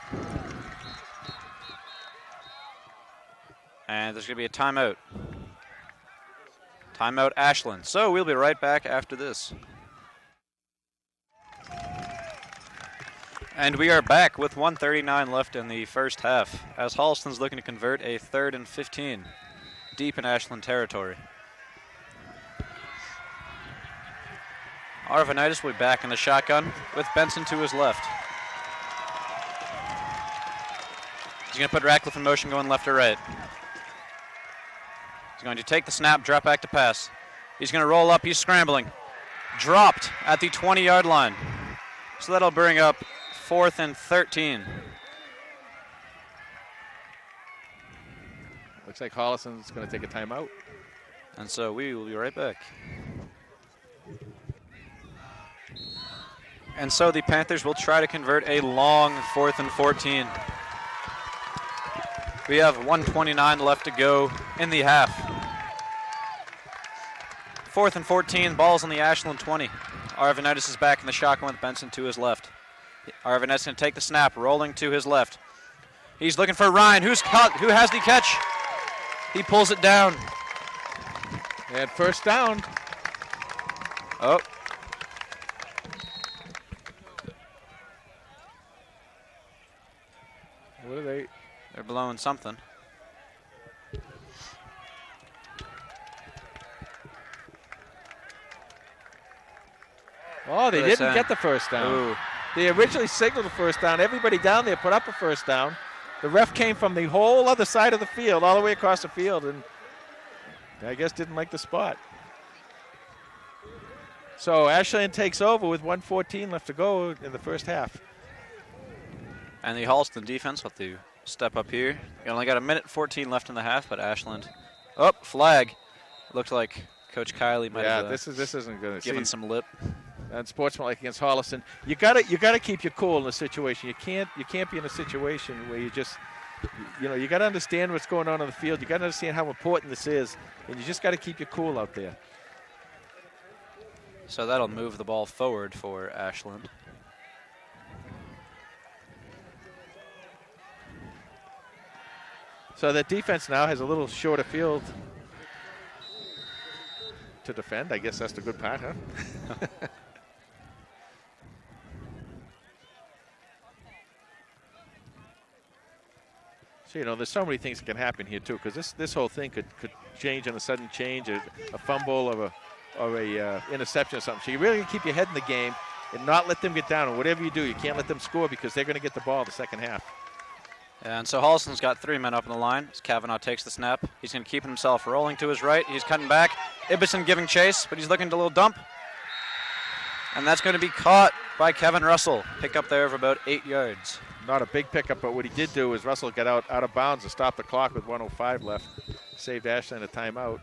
And there's going to be a timeout. Timeout Ashland. So we'll be right back after this. And we are back with 1:39 left in the first half as Holliston's looking to convert a 3rd and 15 deep in Ashland territory. Arvanitis will be back in the shotgun with Benson to his left. He's going to put Radcliffe in motion going left to right. He's going to take the snap, drop back to pass. He's going to roll up, he's scrambling. Dropped at the 20-yard line. So that'll bring up 4th and 13. Looks like Holliston's going to take a timeout. And so we will be right back. And so the Panthers will try to convert a long 4th and 14. We have 1:29 left to go in the half. 4th and 14, ball's on the Ashland 20. Arvanitis is back in the shotgun with Benson to his left. Arvanitis going to take the snap, rolling to his left. He's looking for Ryan, who has the catch. He pulls it down. And 1st down. Oh. What are they? They're blowing something. Oh, they didn't get the first down. Ooh. They originally signaled the first down. Everybody down there put up a first down. The ref came from the whole other side of the field, all the way across the field, and I guess didn't like the spot. So Ashland takes over with 1:14 left to go in the first half. And the Holliston defense will have to step up here. You only got 1:14 left in the half, but Ashland. Oh, flag. Looked like Coach Kiley might have this isn't going to given some lip. And sportsmanlike against Holliston. You gotta keep your cool in a situation. You can't be in a situation where you just, you got to understand what's going on the field. You got to understand how important this is, and you just got to keep your cool out there. So that'll move the ball forward for Ashland. So that defense now has a little shorter field to defend. I guess that's the good part, huh? So, there's so many things that can happen here, too, because this whole thing could change on a sudden change, a fumble or a interception or something. So you really got to keep your head in the game and not let them get down. And whatever you do, you can't let them score because they're going to get the ball the second half. And so Holliston's got 3 men up in the line as Kavanaugh takes the snap. He's going to keep himself rolling to his right. He's cutting back. Ibbotson giving chase, but he's looking to a little dump. And that's going to be caught by Kevin Russell. Pick up there of about 8 yards. Not a big pickup, but what he did do is Russell got out of bounds and stopped the clock with 1:05 left. Saved Ashland a timeout.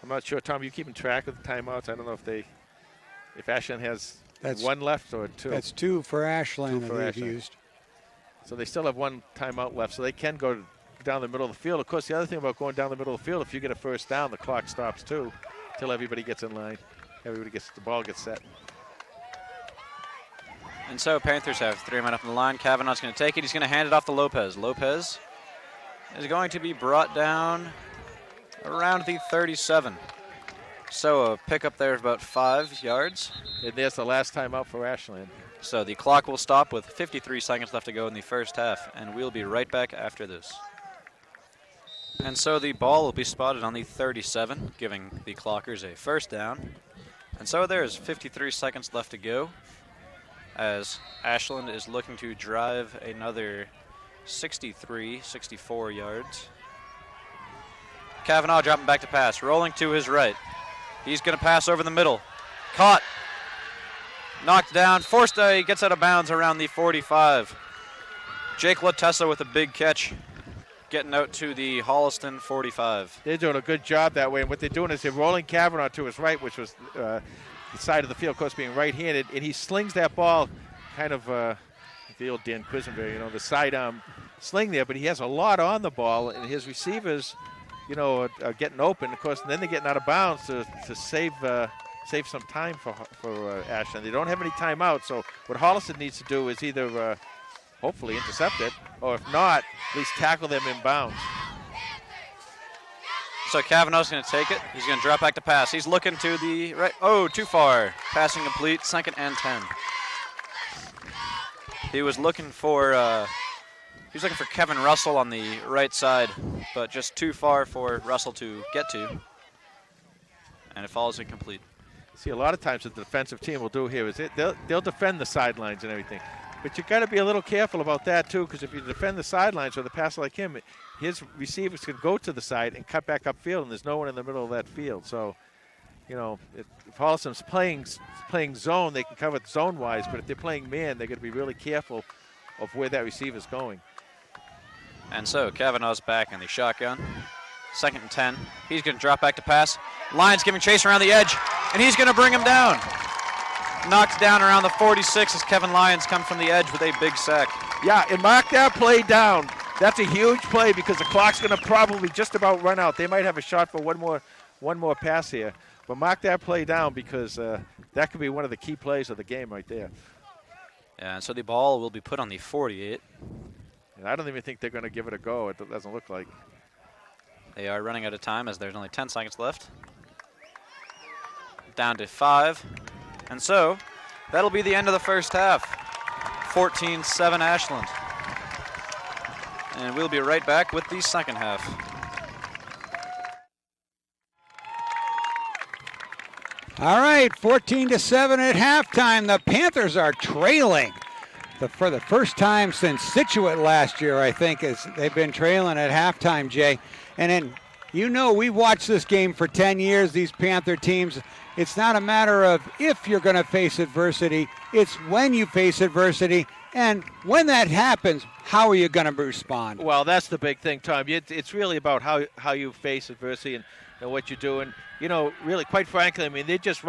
I'm not sure, Tom, you keeping track of the timeouts? I don't know if Ashland has one left or 2. That's 2 for Ashland that they've Ashland. used. So they still have 1 timeout left, so they can go down the middle of the field. Of course, the other thing about going down the middle of the field, if you get a first down, the clock stops too, until everybody gets in line. The ball gets set. And so Panthers have 3 men up in the line. Kavanaugh's going to take it. He's going to hand it off to Lopez. Lopez is going to be brought down around the 37. So a pickup there of about 5 yards. And there's the last time out for Ashland. So the clock will stop with 53 seconds left to go in the first half, and we'll be right back after this. And so the ball will be spotted on the 37, giving the Clockers a first down. And so there's 53 seconds left to go, as Ashland is looking to drive another 64 yards. Kavanaugh dropping back to pass, rolling to his right. He's going to pass over the middle. Caught. Knocked down. Forced. He gets out of bounds around the 45. Jake Latessa with a big catch, getting out to the Holliston 45. They're doing a good job that way, and what they're doing is they're rolling Kavanaugh to his right, which was the side of the field, of course, being right-handed, and he slings that ball kind of the old Dan Quisenberry, the sidearm sling there, but he has a lot on the ball, and his receivers, are getting open, of course, and then they're getting out of bounds to save some time for Ashland. They don't have any timeouts, so what Holliston needs to do is either hopefully intercept it, or if not, at least tackle them in bounds. So Kavanaugh's going to take it. He's going to drop back to pass. He's looking to the right. Oh, too far. Passing complete, 2nd and 10. He was looking for Kevin Russell on the right side, but just too far for Russell to get to. And it falls incomplete. See, a lot of times what the defensive team will do here is they'll defend the sidelines and everything. But you got to be a little careful about that, too, because if you defend the sidelines with a passer like him, his receivers can go to the side and cut back upfield, and there's no one in the middle of that field. So, if Holliston's playing zone, they can cover it zone-wise, but if they're playing man, they're going to be really careful of where that receiver's going. And so Kavanaugh's back in the shotgun. 2nd and 10. He's going to drop back to pass. Lyons giving chase around the edge, and he's going to bring him down. Knocked down around the 46 as Kevin Lyons comes from the edge with a big sack. Yeah, and mark that play down. That's a huge play because the clock's going to probably just about run out. They might have a shot for one more pass here. But mark that play down because that could be one of the key plays of the game right there. Yeah, and so the ball will be put on the 48. And I don't even think they're going to give it a go. It doesn't look like. They are running out of time as there's only 10 seconds left. Down to 5. And so that'll be the end of the first half. 14-7 Ashland. And we'll be right back with the second half. All right, 14-7 at halftime. The Panthers are trailing. For the first time since Situate last year, I think, they've been trailing at halftime, Jay. And then, we've watched this game for 10 years, these Panther teams. It's not a matter of if you're going to face adversity, it's when you face adversity. And when that happens, how are you going to respond? Well, that's the big thing, Tom. It's really about how you face adversity and what you do. And, really, quite frankly, I mean, they're just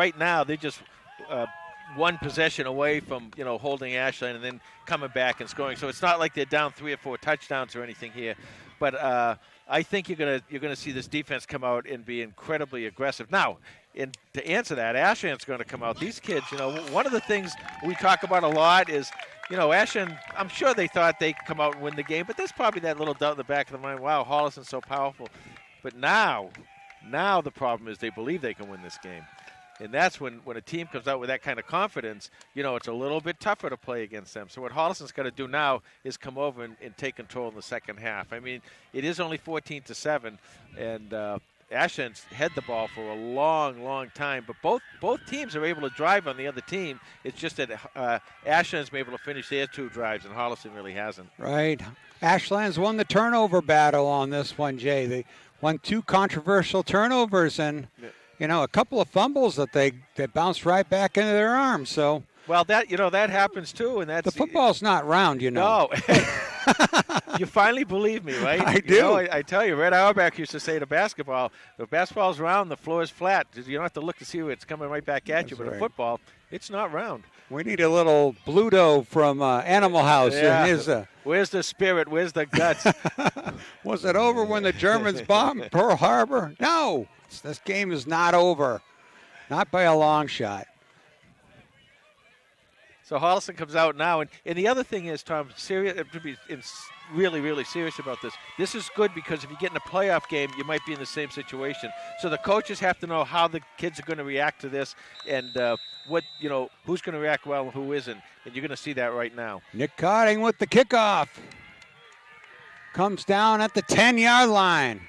one possession away from, holding Ashland and then coming back and scoring. So it's not like they're down 3 or 4 touchdowns or anything here. But I think you're gonna see this defense come out and be incredibly aggressive. Now, and to answer that, Ashland's going to come out. These kids, one of the things we talk about a lot is, Ashland, I'm sure they thought they'd come out and win the game, but there's probably that little doubt in the back of the mind, wow, Holliston's so powerful. But now the problem is they believe they can win this game. And that's when a team comes out with that kind of confidence, it's a little bit tougher to play against them. So what Holliston's got to do now is come over and take control in the second half. I mean, it is only 14-7, and Ashland's had the ball for a long, long time. But both teams are able to drive on the other team. It's just that Ashland's been able to finish their 2 drives, and Holliston really hasn't. Right. Ashland's won the turnover battle on this one, Jay. They won 2 controversial turnovers and a couple of fumbles that they bounced right back into their arms. So well, that happens too, and that's the football's not round, No, you finally believe me, right? I do. I tell you, Red Auerbach used to say to basketball, the basketball's round, the floor is flat. You don't have to look to see where it's coming right back at you. But in football, it's not round. We need a little Bluto from Animal House. Yeah. And his, where's the spirit? Where's the guts? Was it over when the Germans bombed Pearl Harbor? No. This game is not over. Not by a long shot. So Holliston comes out now. And the other thing is, Tom, to be really, really serious about this. This is good because if you get in a playoff game, you might be in the same situation. So the coaches have to know how the kids are going to react to this and who's going to react well and who isn't. And you're going to see that right now. Nick Cotting with the kickoff. Comes down at the 10-yard line.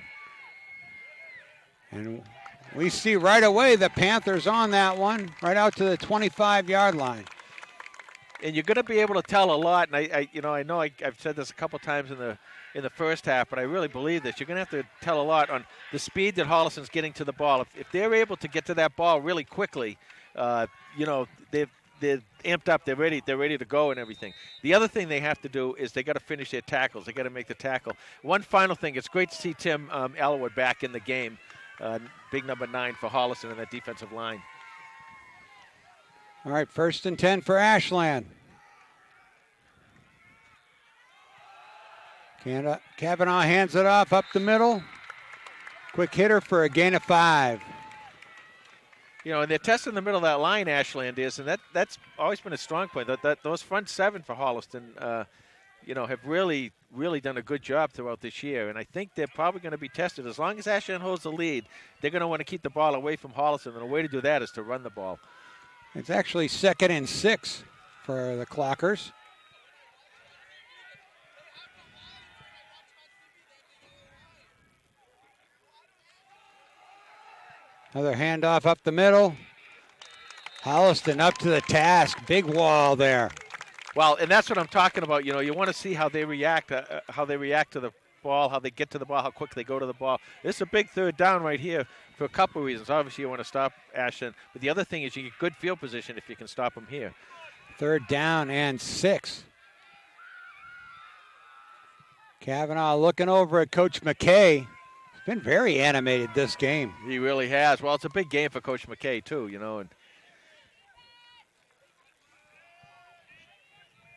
And we see right away the Panthers on that one, right out to the 25-yard line. And you're going to be able to tell a lot. And I know I've said this a couple times in the first half, but I really believe this. You're going to have to tell a lot on the speed that Holliston's getting to the ball. If they're able to get to that ball really quickly, they're amped up. They're ready to go and everything. The other thing they have to do is they got to finish their tackles. They got to make the tackle. One final thing. It's great to see Tim Elwood back in the game. Big number 9 for Holliston in that defensive line. All right, 1st and 10 for Ashland. Kavanaugh hands it off up the middle. Quick hitter for a gain of 5. And they're testing the middle of that line, Ashland is, and that's always been a strong point. Those front 7 for Holliston, have really, really done a good job throughout this year. And I think they're probably going to be tested. As long as Ashland holds the lead, they're going to want to keep the ball away from Holliston. And the way to do that is to run the ball. It's actually 2nd and 6 for the Clockers. Another handoff up the middle. Holliston up to the task. Big wall there. Well, and that's what I'm talking about. You want to see how they react to the ball, how they get to the ball, how quick they go to the ball. This is a big 3rd down right here for a couple of reasons. Obviously, you want to stop Ashland, but the other thing is you get good field position if you can stop them here. 3rd down and 6. Kavanaugh looking over at Coach McKay. He's been very animated this game. He really has. Well, it's a big game for Coach McKay, too, and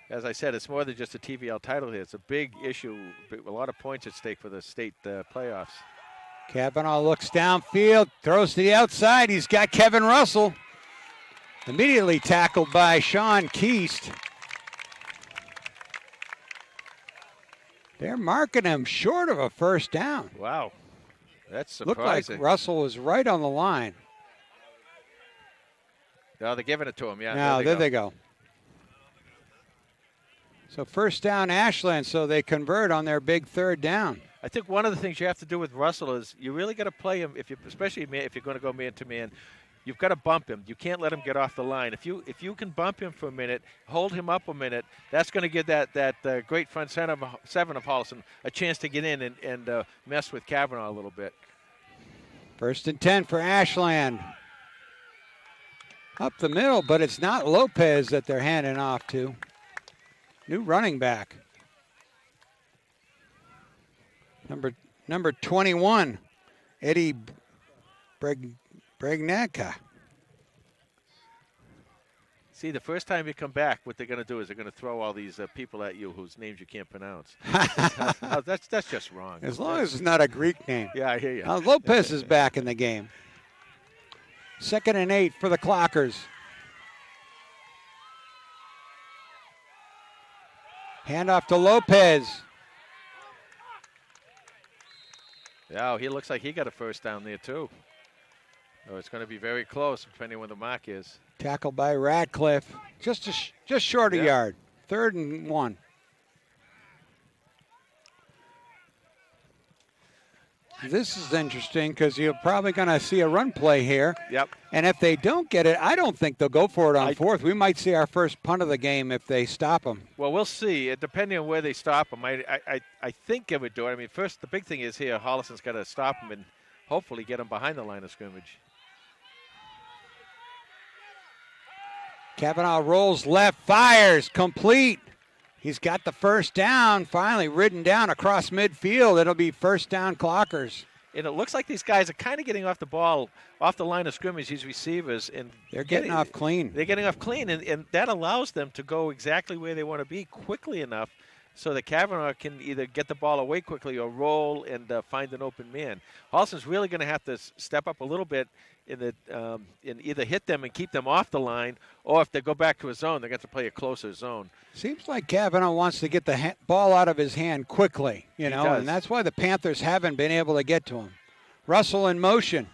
as I said, it's more than just a TVL title here. It's a big issue, a lot of points at stake for the state playoffs. Kavanaugh looks downfield, throws to the outside. He's got Kevin Russell. Immediately tackled by Sean Keast. They're marking him short of a 1st down. Wow, that's surprising. Looked like Russell was right on the line. No, they're giving it to him, yeah. Now, there they go. So 1st down Ashland, so they convert on their big 3rd down. I think one of the things you have to do with Russell is you really got to play him, especially if you're going to go man-to-man. you've got to bump him. You can't let him get off the line. If you can bump him for a minute, hold him up a minute, that's going to give that great front seven of Holliston a chance to get in and mess with Kavanaugh a little bit. 1st and 10 for Ashland. Up the middle, but it's not Lopez that they're handing off to. New running back. Number 21, Eddie Bregnacka. See, the first time you come back, what they're going to do is they're going to throw all these people at you whose names you can't pronounce. That's just wrong. As long as it's not a Greek name. Yeah, I hear you. Lopez is back in the game. 2nd and 8 for the Clockers. Handoff to Lopez. Yeah, he looks like he got a first down there too. Oh, it's going to be very close, depending on where the mark is. Tackled by Radcliffe. Just short a yard. 3rd and 1. This is interesting because you're probably going to see a run play here. Yep. And if they don't get it, I don't think they'll go for it on 4th. We might see our first punt of the game if they stop them. Well, we'll see. Depending on where they stop them, I think it would do it. I mean, first, the big thing is here, Holliston's got to stop them and hopefully get them behind the line of scrimmage. Kavanaugh rolls left, fires, complete. He's got the first down, finally ridden down across midfield. It'll be 1st down Clockers. And it looks like these guys are kind of getting off the ball, off the line of scrimmage, these receivers. And they're getting off clean. They're getting off clean, and that allows them to go exactly where they want to be quickly enough so that Kavanaugh can either get the ball away quickly or roll and find an open man. Holliston's really going to have to step up a little bit in either hit them and keep them off the line, or if they go back to a zone, they're going to play a closer zone. Seems like Kavanaugh wants to get the ball out of his hand quickly, and that's why the Panthers haven't been able to get to him. Russell in motion.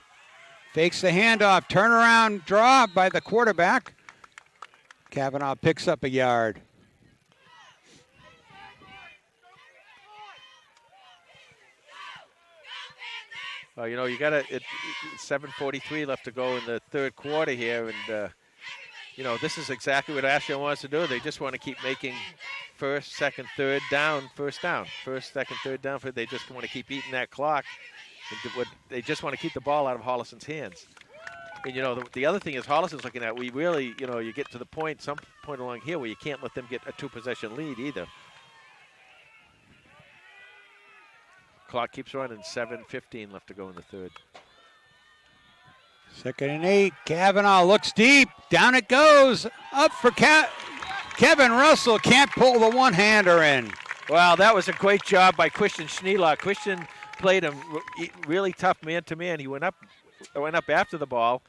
Fakes the handoff. Turnaround draw by the quarterback. Kavanaugh picks up a yard. Well, you got to. 7:43 left to go in the 3rd quarter here, and this is exactly what Ashland wants to do. They just want to keep making 1st, 2nd, 3rd down, 1st down, 1st, 2nd, 3rd down. They just want to keep eating that clock. They just want to keep the ball out of Holliston's hands. And the other thing is Holliston's looking at. We really, you get to the point, some point along here, where you can't let them get a 2-possession lead either. Clock keeps running. 7:15 left to go in the 3rd. 2nd and 8. Kavanaugh looks deep. Down it goes. Up for Kevin Russell. Can't pull the one-hander in. Well, that was a great job by Christian Schneelock. Christian played him really tough man-to-man. He went up after the ball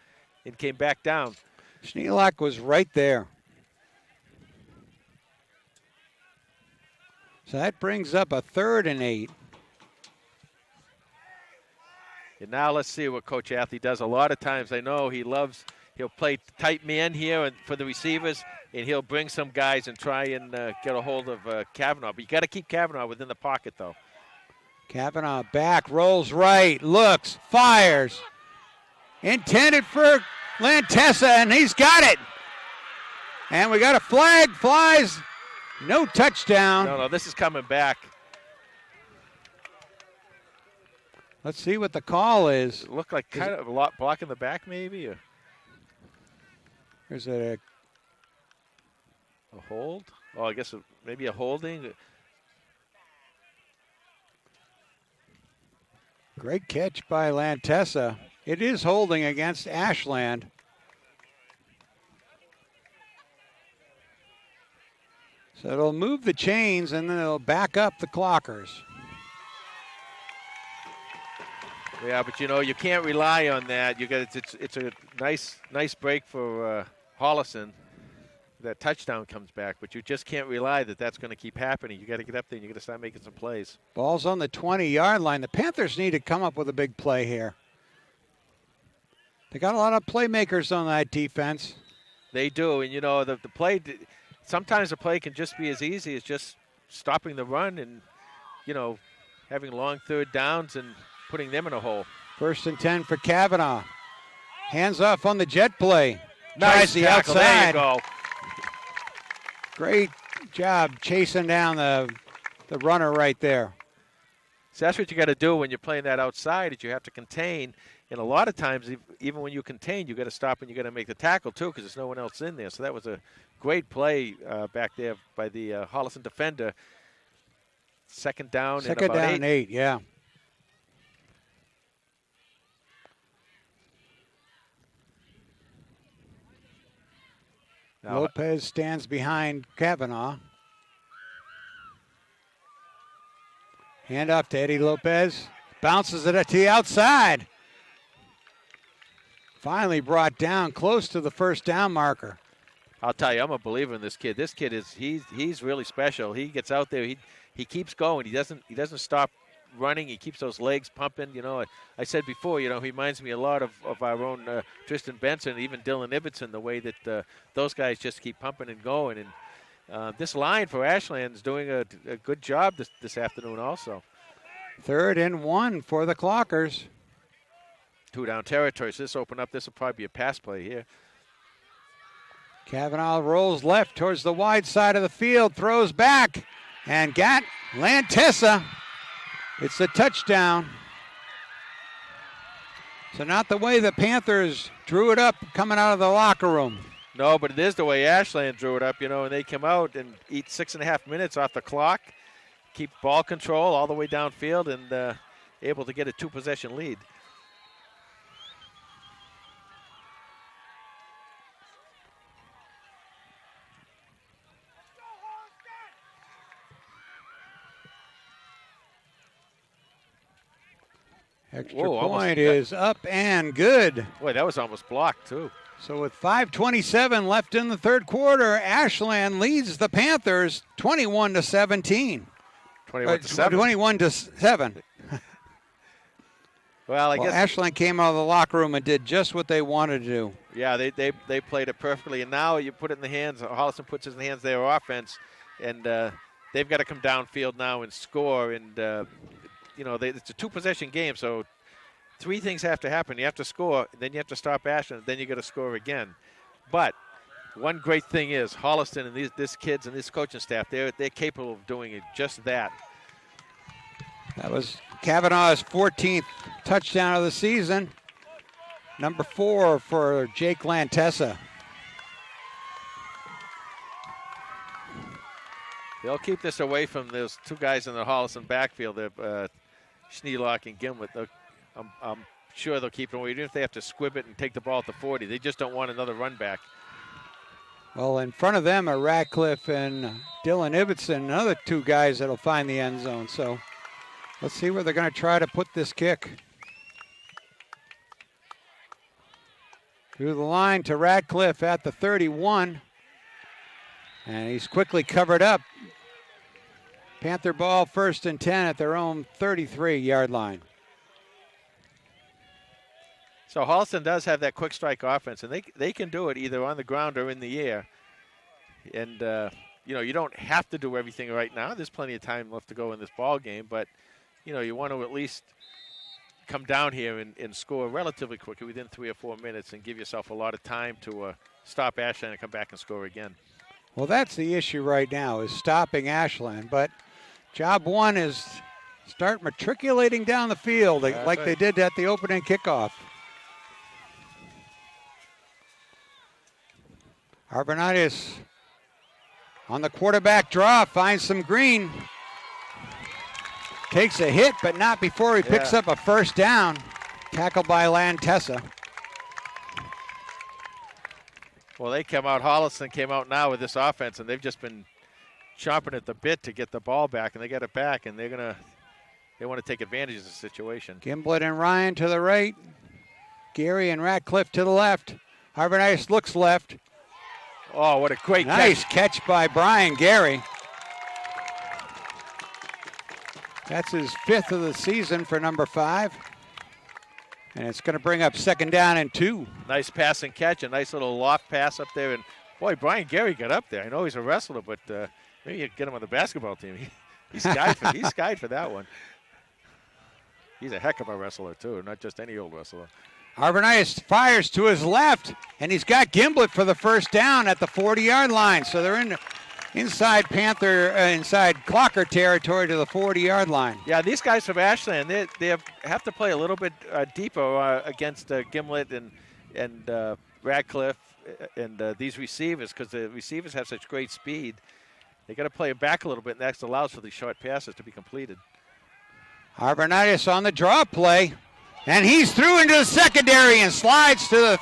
and came back down. Schneelock was right there. So that brings up a 3rd and 8. And now let's see what Coach Athley does. A lot of times I know he'll play tight man here for the receivers, and he'll bring some guys and try and get a hold of Kavanaugh. But you got to keep Kavanaugh within the pocket, though. Kavanaugh back, rolls right, looks, fires. Intended for Lantessa, and he's got it. And we got a flag, flies, no touchdown. No, this is coming back. Let's see what the call is. It looked like kind of a lot blocking the back, maybe. Or is it a hold? Oh, I guess maybe a holding. Great catch by Lantessa. It is holding against Ashland. So it'll move the chains, and then it'll back up the Clockers. Yeah, but you can't rely on that. It's a nice break for Holliston. That touchdown comes back, but you just can't rely that that's going to keep happening. You got to get up there and you got to start making some plays. Ball's on the 20-yard line. The Panthers need to come up with a big play here. They got a lot of playmakers on that defense. They do, and the play. Sometimes the play can just be as easy as just stopping the run and having long 3rd downs and putting them in a hole. 1st and 10 for Kavanaugh. Hands off on the jet play. Nice Tries the tackle. There you outside. go. Great job chasing down the runner right there. So that's what you got to do when you're playing that outside. Is you have to contain, and a lot of times, even when you contain, you got to stop and you got to make the tackle too, because there's no one else in there. So that was a great play back there by the Holliston defender. Second down. Second and about down and 8. Yeah. Now, Lopez stands behind Kavanaugh. Hand off to Eddie Lopez. Bounces it to the outside. Finally brought down close to the first down marker. I'll tell you, I'm a believer in this kid. This kid he's really special. He gets out there. He keeps going. He doesn't stop running. He keeps those legs pumping. You know, I said before, you know, he reminds me a lot of our own Tristan Benson, even Dylan Ibbotson, the way that those guys just keep pumping and going. And this line for Ashland is doing a good job this afternoon also. 3rd and 1 for the Clockers. 2 down territory. So this open up. This will probably be a pass play here. Kavanaugh rolls left towards the wide side of the field, throws back, and got Lantessa. It's a touchdown. So not the way the Panthers drew it up coming out of the locker room. No, but it is the way Ashland drew it up, you know, and they come out and eat 6.5 minutes off the clock, keep ball control all the way downfield, and able to get a 2-possession lead. Extra point is up and good. Boy, that was almost blocked, too. So with 5:27 left in the third quarter, Ashland leads the Panthers 21-17. 21-7. Well, I guess Ashland came out of the locker room and did just what they wanted to do. Yeah, they played it perfectly, and now you put it in the hands. Holliston puts it in the hands of their offense, and they've got to come downfield now and score. And you know, it's a 2-possession game, so 3 things have to happen. You have to score, then you have to stop Ashland, then you got to score again. But one great thing is Holliston and these kids and this coaching staff, they're capable of doing it, just that. That was Kavanaugh's 14th touchdown of the season. Number 4 for Jake Lantessa. They'll keep this away from those 2 guys in the Holliston backfield, Schneelock and Gimlet. I'm sure they'll keep it away, even if they have to squib it and take the ball at the 40. They just don't want another run back. Well, in front of them are Radcliffe and Dylan Ibbotson, another 2 guys that'll find the end zone. So let's see where they're going to try to put this kick. Through the line to Radcliffe at the 31. And he's quickly covered up. Panther ball 1st and 10 at their own 33-yard line. So Holliston does have that quick strike offense, and they can do it either on the ground or in the air. And, you know, you don't have to do everything right now. There's plenty of time left to go in this ball game, but, you know, you want to at least come down here and score relatively quickly within 3 or 4 minutes and give yourself a lot of time to stop Ashland and come back and score again. Well, that's the issue right now, is stopping Ashland. But job 1 is start matriculating down the field like they did at the opening kickoff. Arvanitis on the quarterback draw, finds some green. Takes a hit, but not before he picks up a first down. Tackled by Lantessa. Well, they came out, Holliston came out now with this offense, and they've just been chomping at the bit to get the ball back, and they got it back, and they want to take advantage of the situation. Gimblett and Ryan to the right. Gary and Radcliffe to the left. Arvanitis looks left. Oh, what a great nice catch by Brian Gary. That's his 5th of the season for number 5. And it's going to bring up 2nd down and 2. Nice pass and catch, a nice little loft pass up there. And, boy, Brian Gary got up there. I know he's a wrestler, but maybe you get him on the basketball team. He's skied for that one. He's a heck of a wrestler, too, not just any old wrestler. Arvanitis fires to his left, and he's got Gimblett for the first down at the 40-yard line. So they're inside Clocker territory to the 40-yard line. Yeah, these guys from Ashland, they have to play a little bit deeper against Gimblett and Radcliffe and these receivers, because the receivers have such great speed. They got to play back a little bit, and that allows for these short passes to be completed. Arvanitis on the draw play, and he's through into the secondary and slides to the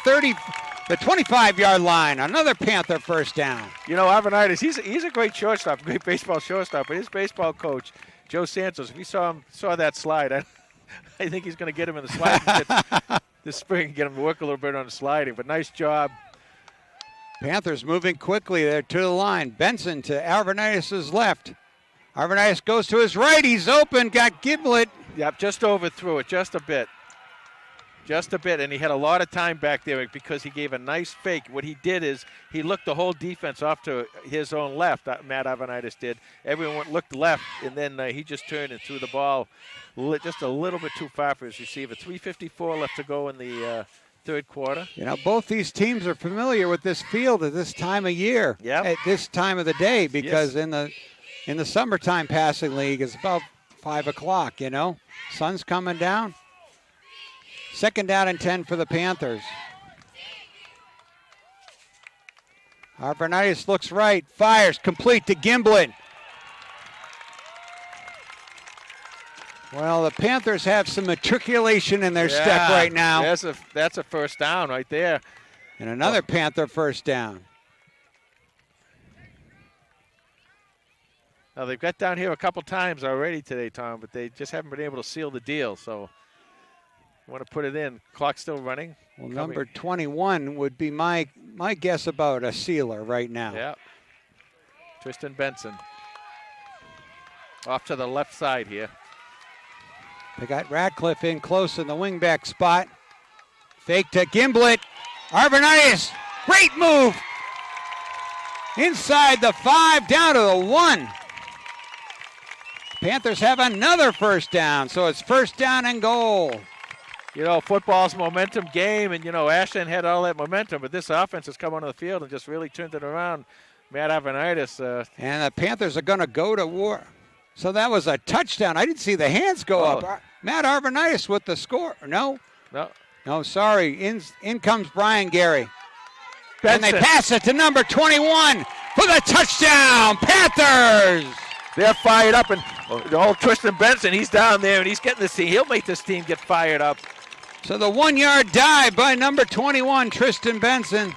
25-yard line. Another Panther first down. You know, Arvanitis, he's a great shortstop, great baseball shortstop, but his baseball coach, Joe Santos, if he saw that slide, I think he's going to get him in the sliding this spring and get him to work a little bit on the sliding, but nice job. Panthers moving quickly there to the line. Benson to Arvanitis' left. Arvanitis goes to his right. He's open. Got Gimblett. Yep, just overthrew it just a bit. Just a bit, and he had a lot of time back there because he gave a nice fake. What he did is he looked the whole defense off to his own left, Matt Arvanitis did. Everyone looked left, and then he just turned and threw the ball just a little bit too far for his receiver. 3:54 left to go in the third quarter. You know, both these teams are familiar with this field at this time of year, at this time of the day, because in the summertime passing league, it's about 5 o'clock, you know. Sun's coming down. Second down and 10 for the Panthers. Arvanitis looks right, fires, complete to Gimblett. Well, the Panthers have some matriculation in their step right now. That's a first down right there. And another Panther first down. Now, they've got down here a couple times already today, Tom, but they just haven't been able to seal the deal. So, I want to put it in. Clock's still running. Well, number 21 would be my guess about a sealer right now. Yeah. Tristan Benson. Off to the left side here. They got Radcliffe in close in the wingback spot. Fake to Gimblett. Arvanitis, great move. Inside the 5, down to the 1. Panthers have another first down, so it's first down and goal. You know, football's a momentum game, and, you know, Ashland had all that momentum, but this offense has come onto the field and just really turned it around. Matt Arvanitis. And the Panthers are going to go to war. So that was a touchdown. I didn't see the hands go up. Matt Arvanitis with the score. No, sorry. In comes Brian Gary. Benson. And they pass it to number 21 for the touchdown, Panthers. They're fired up, and old Tristan Benson, he's down there, and he's getting this team. He'll make this team get fired up. So the 1-yard dive by number 21, Tristan Benson.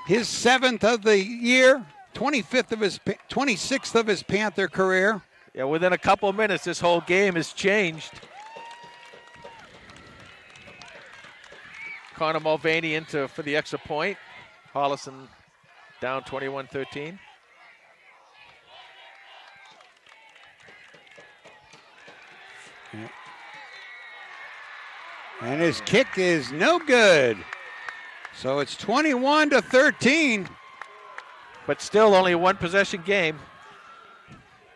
His 7th of the year. 26th of his Panther career. Yeah, within a couple of minutes, this whole game has changed. Connor Mulvaney for the extra point. Holliston down 21-13. Yeah. And his kick is no good. So it's 21-13. But still only a one-possession game.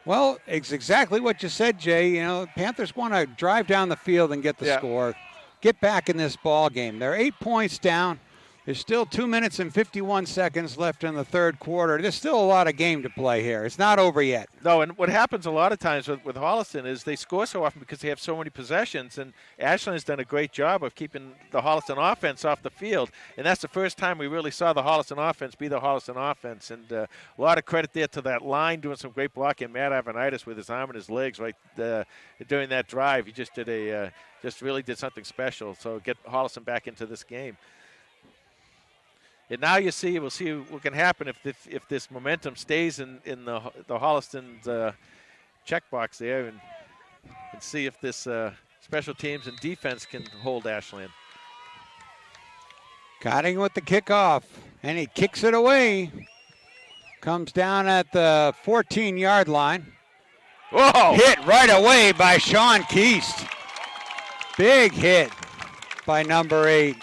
Well, it's exactly what you said, Jay. You know, the Panthers want to drive down the field and get the score. Get back in this ball game. They're 8 points down. There's still 2 minutes and 51 seconds left in the third quarter. There's still a lot of game to play here. It's not over yet. No, and what happens a lot of times with Holliston is they score so often because they have so many possessions, and Ashland has done a great job of keeping the Holliston offense off the field, and that's the first time we really saw the Holliston offense be the Holliston offense, and a lot of credit there to that line doing some great blocking. Matt Arvanitis with his arm and his legs right during that drive. He just did just really did something special, so get Holliston back into this game. And now we'll see what can happen if this momentum stays in the Holliston's checkbox there, and see if this special teams and defense can hold Ashland. Cotting with the kickoff, and he kicks it away. Comes down at the 14-yard line. Whoa! Hit right away by Sean Keast. Big hit by number 8.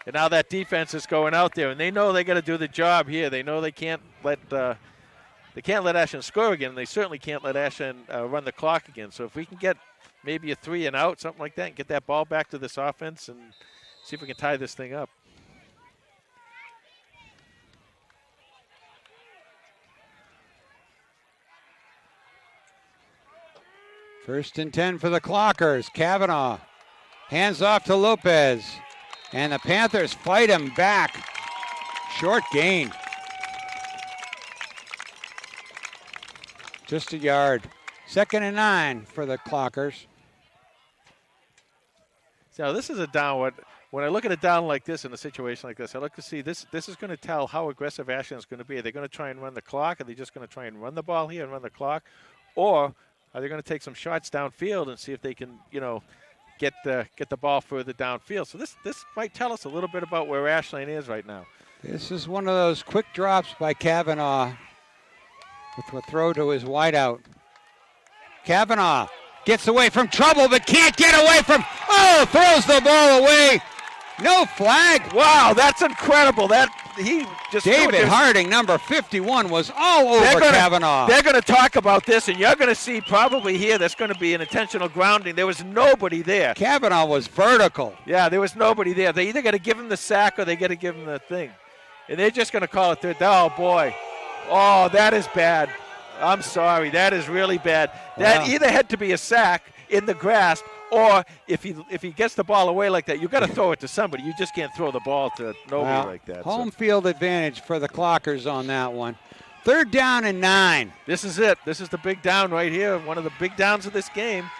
And now that defense is going out there, and they know they got to do the job here. They know they can't let they can't let Ashland score again. And they certainly can't let Ashland run the clock again. So if we can get maybe a 3 and out, something like that, and get that ball back to this offense and see if we can tie this thing up. First and 10 for the Clockers. Kavanaugh hands off to Lopez. And the Panthers fight him back. Short gain. Just a yard. 2nd and 9 for the Clockers. So this is a down. When I look at a down like this in a situation like this, I look to see this is going to tell how aggressive Ashland is going to be. Are they going to try and run the clock? Are they just going to try and run the ball here and run the clock? Or are they going to take some shots downfield and see if they can, get the ball further downfield? So this might tell us a little bit about where Ashland is right now. This is one of those quick drops by Kavanaugh with a throw to his wideout. Kavanaugh gets away from trouble but can't get away from, throws the ball away. No flag. Wow, that's incredible. He just David Harding, number 51, was all over Kavanaugh. They're going to talk about this, and you're going to see probably here there's going to be an intentional grounding. There was nobody there. Kavanaugh was vertical. Yeah, there was nobody there. They either got to give him the sack or they got to give him the thing. And they're just going to call it third. Oh, boy. Oh, that is bad. I'm sorry. That is really bad. That either had to be a sack in the grasp, or if he gets the ball away like that, you got to throw it to somebody. You just can't throw the ball to nobody like that. Home field advantage for the Clockers on that one. 3rd down and 9. This is it. This is the big down right here. One of the big downs of this game.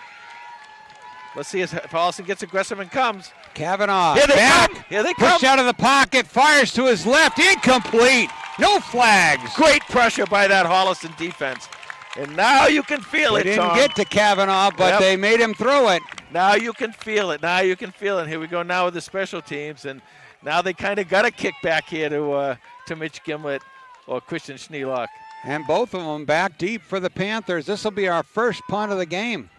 Let's see if Holliston gets aggressive and comes. Kavanaugh Here they back. come. Here they come. Pushed out of the pocket. Fires to his left. Incomplete. No flags. Great pressure by that Holliston defense. And now you can feel it, They didn't Tom. get to Kavanaugh, but they made him throw it. Now you can feel it. Now you can feel it. Here we go now with the special teams. And now they kind of got a kick back here to Mitch Gimlet or Christian Schneelock. And both of them back deep for the Panthers. This will be our first punt of the game.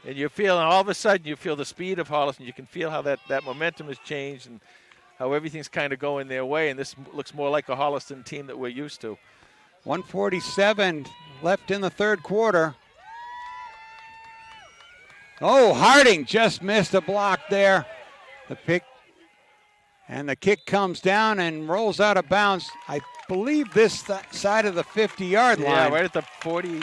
And you're feeling, all of a sudden, you feel the speed of Holliston. You can feel how that momentum has changed and how everything's kind of going their way. And this looks more like a Holliston team that we're used to. 1:47 left in the 3rd quarter. Oh, Harding just missed a block there. The pick and the kick comes down and rolls out of bounds. I believe this side of the 50-yard line. Yeah, right at the 40.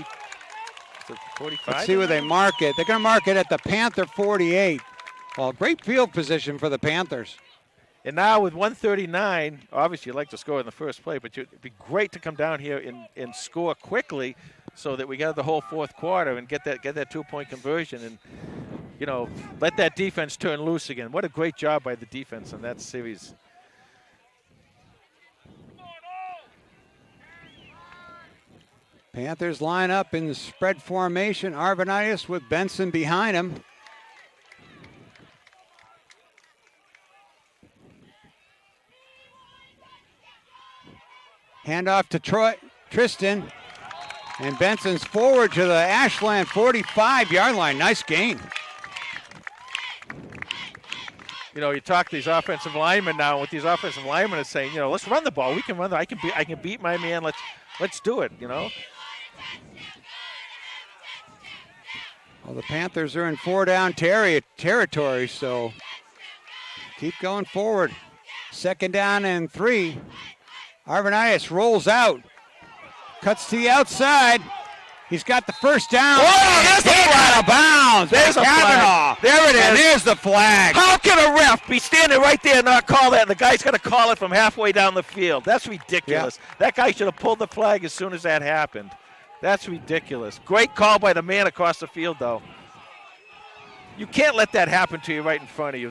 45? Let's see where they mark it. They're going to mark it at the Panther 48. Well, great field position for the Panthers. And now with 139, obviously you'd like to score in the first play, but it'd be great to come down here and score quickly so that we got the whole 4th quarter and get that 2-point conversion and, let that defense turn loose again. What a great job by the defense in that series. Panthers line up in spread formation. Arvanitis with Benson behind him. Handoff to Tristan. And Benson's forward to the Ashland 45-yard line. Nice gain. You talk to these offensive linemen now, and what these offensive linemen are saying, let's run the ball. We can run. I can beat my man. Let's do it. Well, the Panthers are in 4-down territory, so keep going forward. 2nd down and 3. Arvanitis rolls out. Cuts to the outside. He's got the first down. Oh, there's the flag. Out of bounds. There's a Kavanaugh. flag. There it is. And there's the flag. How can a ref be standing right there and not call that, and the guy's going to call it from halfway down the field? That's ridiculous. Yeah. That guy should have pulled the flag as soon as that happened. That's ridiculous. Great call by the man across the field, though. You can't let that happen to you right in front of you.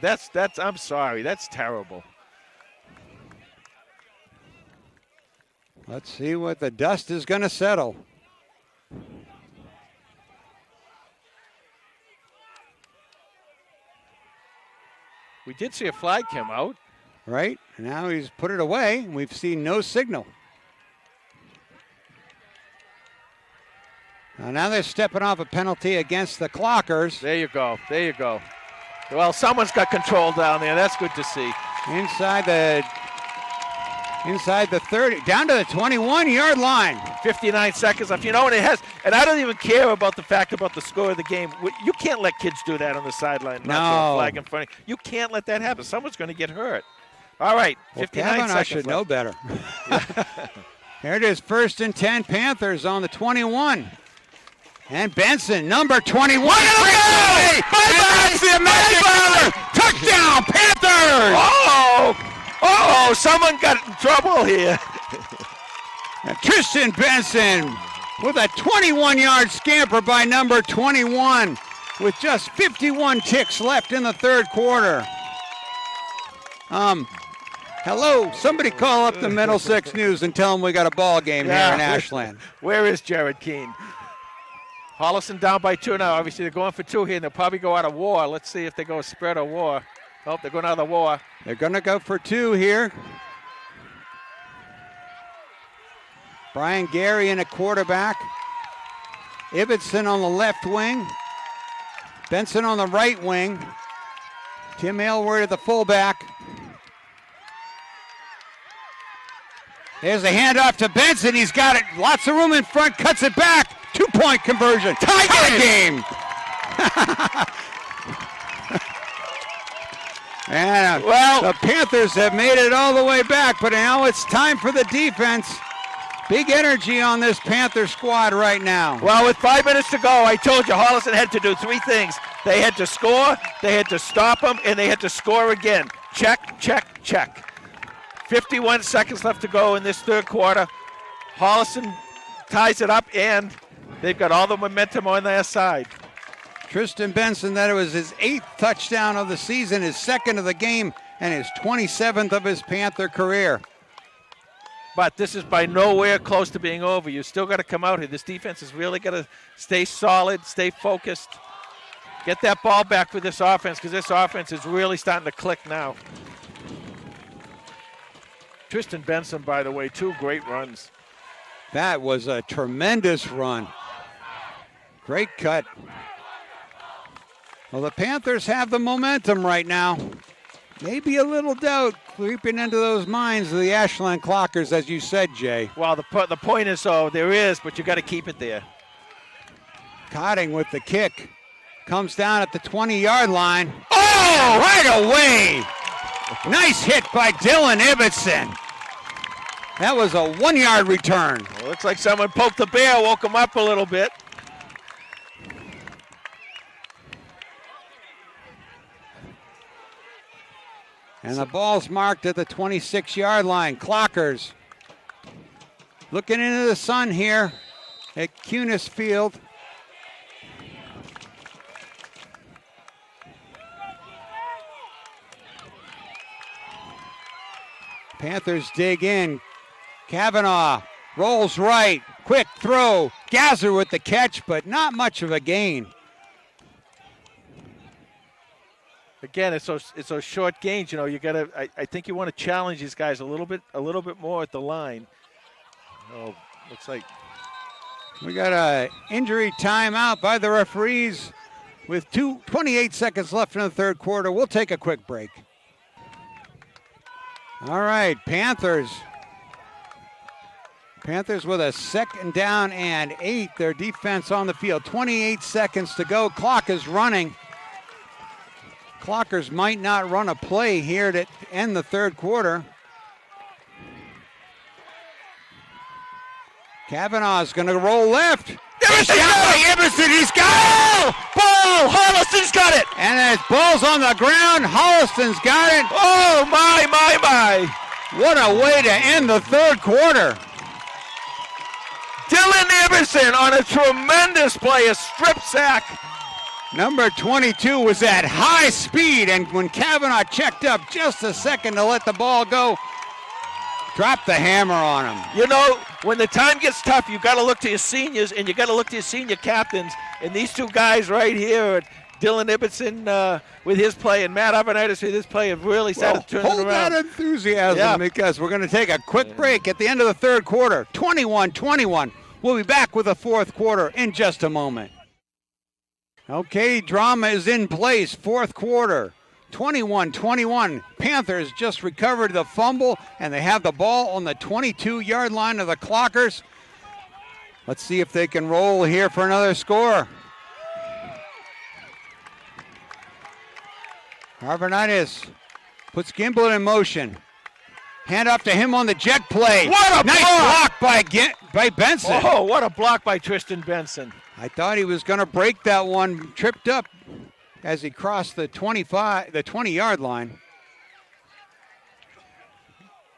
I'm sorry. That's terrible. Let's see what the dust is going to settle. We did see a flag come out. Right? And now he's put it away, and we've seen no signal. Now they're stepping off a penalty against the Clockers. There you go. There you go. Well, someone's got control down there. That's good to see. Inside the Inside the 30, down to the 21-yard line. 59 seconds left. You know, and it has, and I don't even care about the fact about the score of the game. You can't let kids do that on the sideline. No. Not throw a flag in front of you. You can't let that happen. Someone's going to get hurt. All right, 59 seconds I should know better. Here it is, 1st and 10, Panthers on the 21. And Benson, number 21. Bye-bye! Touchdown, Panthers! Oh, someone got in trouble here. Tristan Benson with a 21-yard scamper by number 21 with just 51 ticks left in the third quarter. Hello, somebody call up the Middlesex News and tell them we got a ball game here in Ashland. Where is Jared Keene? Holliston down by 2 now. Obviously, they're going for 2 here, and they'll probably go out of war. Let's see if they go spread or war. Oh, they're going out of the war. They're going to go for 2 here. Brian Gary in a quarterback. Ibbotson on the left wing. Benson on the right wing. Tim Aylward at the fullback. There's a handoff to Benson. He's got it. Lots of room in front. Cuts it back. 2-point conversion. Tie game. And the Panthers have made it all the way back, but now it's time for the defense. Big energy on this Panther squad right now. Well, with 5 minutes to go, I told you Holliston had to do 3 things. They had to score, they had to stop them, and they had to score again. Check, check, check. 51 seconds left to go in this third quarter. Holliston ties it up, and they've got all the momentum on their side. Tristan Benson, that was his 8th touchdown of the season, his 2nd of the game, and his 27th of his Panther career. But this is by nowhere close to being over. You still got to come out here. This defense has really got to stay solid, stay focused. Get that ball back for this offense, because this offense is really starting to click now. Tristan Benson, by the way, 2 great runs. That was a tremendous run. Great cut. Well, the Panthers have the momentum right now. Maybe a little doubt creeping into those minds of the Ashland Clockers, as you said, Jay. Well, the point is, there is, but you got to keep it there. Cotting with the kick. Comes down at the 20-yard line. Oh, right away! Nice hit by Dylan Ibbotson. That was a 1-yard return. Well, looks like someone poked the bear, woke him up a little bit. And the ball's marked at the 26-yard line. Clockers looking into the sun here at Cunis Field. Panthers dig in. Kavanaugh rolls right. Quick throw. Gazer with the catch, but not much of a gain. Again, it's those short gains. You know, you gotta. I think you want to challenge these guys a little bit more at the line. Oh, looks like we got a injury timeout by the referees with 28 seconds left in the third quarter. We'll take a quick break. All right, Panthers with a 2nd down and 8. Their defense on the field. 28 seconds to go. Clock is running. Clockers might not run a play here to end the third quarter. Kavanaugh's going to roll left. Emerson got it! Emerson, he's got it! Ball! Holliston's got it! And as ball's on the ground, Holliston's got it. Oh, my. What a way to end the third quarter. Dylan Emerson on a tremendous play, a strip sack. Number 22 was at high speed, and when Kavanaugh checked up just a second to let the ball go, dropped the hammer on him. You know, when the time gets tough, you got to look to your seniors, and you got to look to your senior captains. And these 2 guys right here, Dylan Ibbotson with his play and Matt Arvanitis with his play, have really started turning hold around. That enthusiasm because we're going to take a quick break at the end of the third quarter. 21-21. We'll be back with the fourth quarter in just a moment. Okay, drama is in place. Fourth quarter. 21-21. Panthers just recovered the fumble, and they have the ball on the 22-yard line of the Clockers. Let's see if they can roll here for another score. Arvanitis puts Gimblett in motion. Hand off to him on the jet play. What a nice block by Benson. Oh, what a block by Tristan Benson. I thought he was going to break that one, tripped up as he crossed the 20-yard line.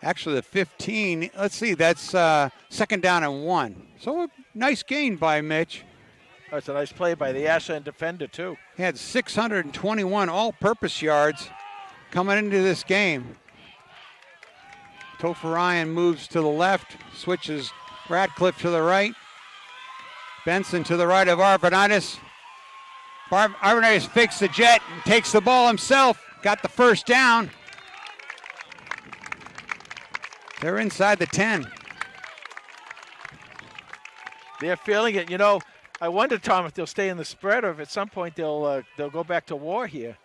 Actually, the 15. Let's see, that's second down and 1. So a nice gain by Mitch. That's a nice play by the Ashland defender, too. He had 621 all-purpose yards coming into this game. Topher Ryan moves to the left, switches Radcliffe to the right. Benson to the right of Arvanitis. Arvanitis fakes the jet and takes the ball himself. Got the first down. They're inside the 10. They're feeling it. You know, I wonder, Tom, if they'll stay in the spread or if at some point they'll go back to war here.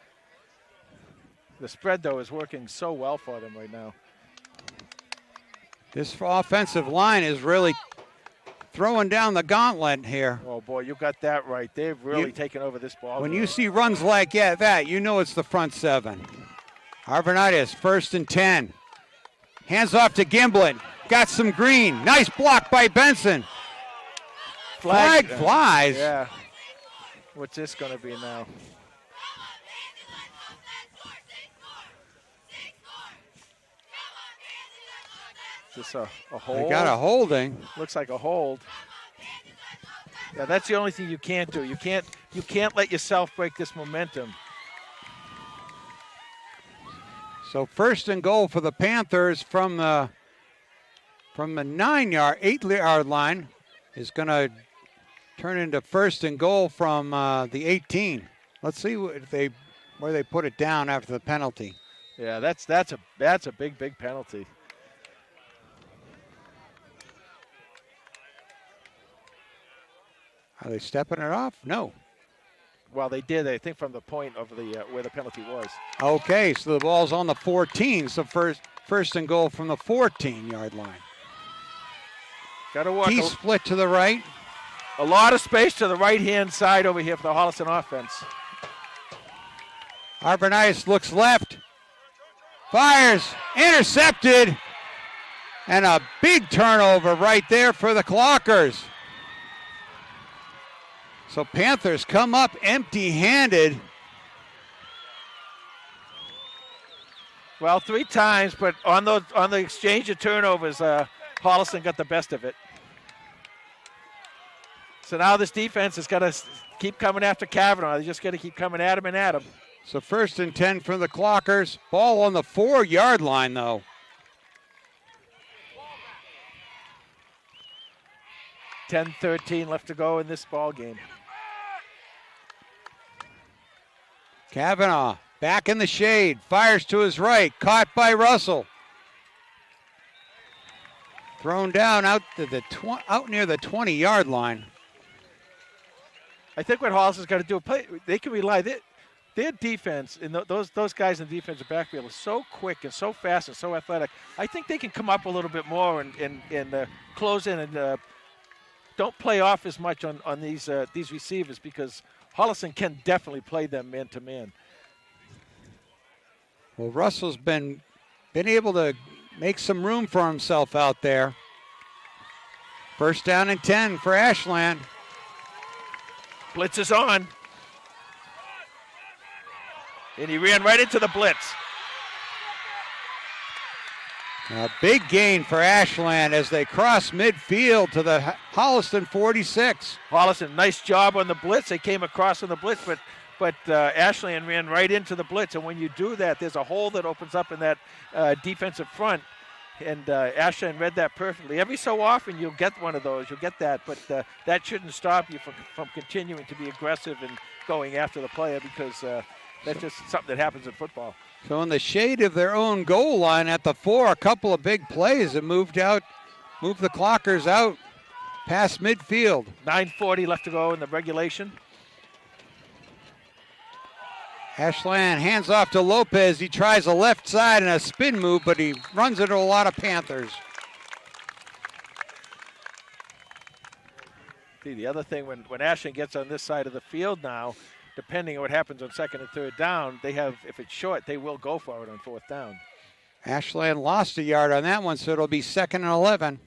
The spread, though, is working so well for them right now. This offensive line is really throwing down the gauntlet here. Oh, boy, you got that right. They've really taken over this ball. When you see runs like that, you know it's the front seven. Arvanitis, 1st and 10. Hands off to Gimblett. Got some green. Nice block by Benson. Flag flies. Yeah. What's this going to be now? Is this a hold? They got a holding. Looks like a hold. Yeah, that's the only thing you can't do. You can't let yourself break this momentum. So 1st and goal for the Panthers from the 8-yard line is going to turn into 1st and goal from the 18. Let's see where they put it down after the penalty. Yeah, that's a big penalty. Are they stepping it off? No. Well, they did, I think, from the point of the where the penalty was. Okay, so the ball's on the 14. So first and goal from the 14-yard line. Got to walk. T-split to the right. A lot of space to the right-hand side over here for the Holliston offense. Arvanitis looks left. Fires. Intercepted. And a big turnover right there for the Clockers. So Panthers come up empty-handed. Well, 3 times, but on the exchange of turnovers, Holliston got the best of it. So now this defense has got to keep coming after Kavanaugh. They just got to keep coming at him and at him. So 1st and 10 for the Clockers. Ball on the 4-yard line, though. $10-13 left to go in this ball game. Kavanaugh back in the shade, fires to his right, caught by Russell. Thrown down out near the 20-yard line. I think what Holliston's got to do, they can rely. Their defense, and those guys in the defensive backfield are so quick and so fast and so athletic. I think they can come up a little bit more and close in and don't play off as much on these receivers, because Holliston can definitely play them man-to-man. Well, Russell's been able to make some room for himself out there. 1st down and 10 for Ashland. Blitz is on. And he ran right into the blitz. A big gain for Ashland as they cross midfield to the Holliston 46. Holliston, nice job on the blitz. They came across on the blitz, but Ashland ran right into the blitz. And when you do that, there's a hole that opens up in that defensive front. And Ashland read that perfectly. Every so often you'll get one of those. You'll get that. But that shouldn't stop you from continuing to be aggressive and going after the player, because that's just something that happens in football. So in the shade of their own goal line at the 4, a couple of big plays that moved the Clockers out past midfield. 9:40 left to go in the regulation. Ashland hands off to Lopez. He tries a left side and a spin move, but he runs into a lot of Panthers. See, the other thing, when Ashland gets on this side of the field now, depending on what happens on second and third down, they have, if it's short, they will go for it on fourth down. Ashland lost a yard on that one, so it'll be 2nd and 11.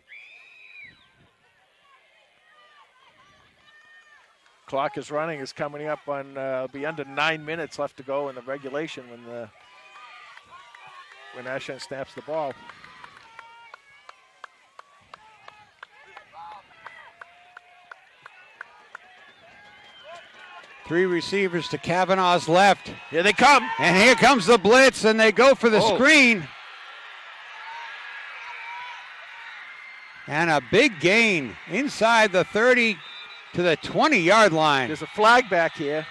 Clock is running, is coming up on, be under 9 minutes left to go in the regulation when Ashland snaps the ball. Three receivers to Kavanaugh's left. Here they come. And here comes the blitz, and they go for the screen. And a big gain inside the 30 to the 20-yard line. There's a flag back here,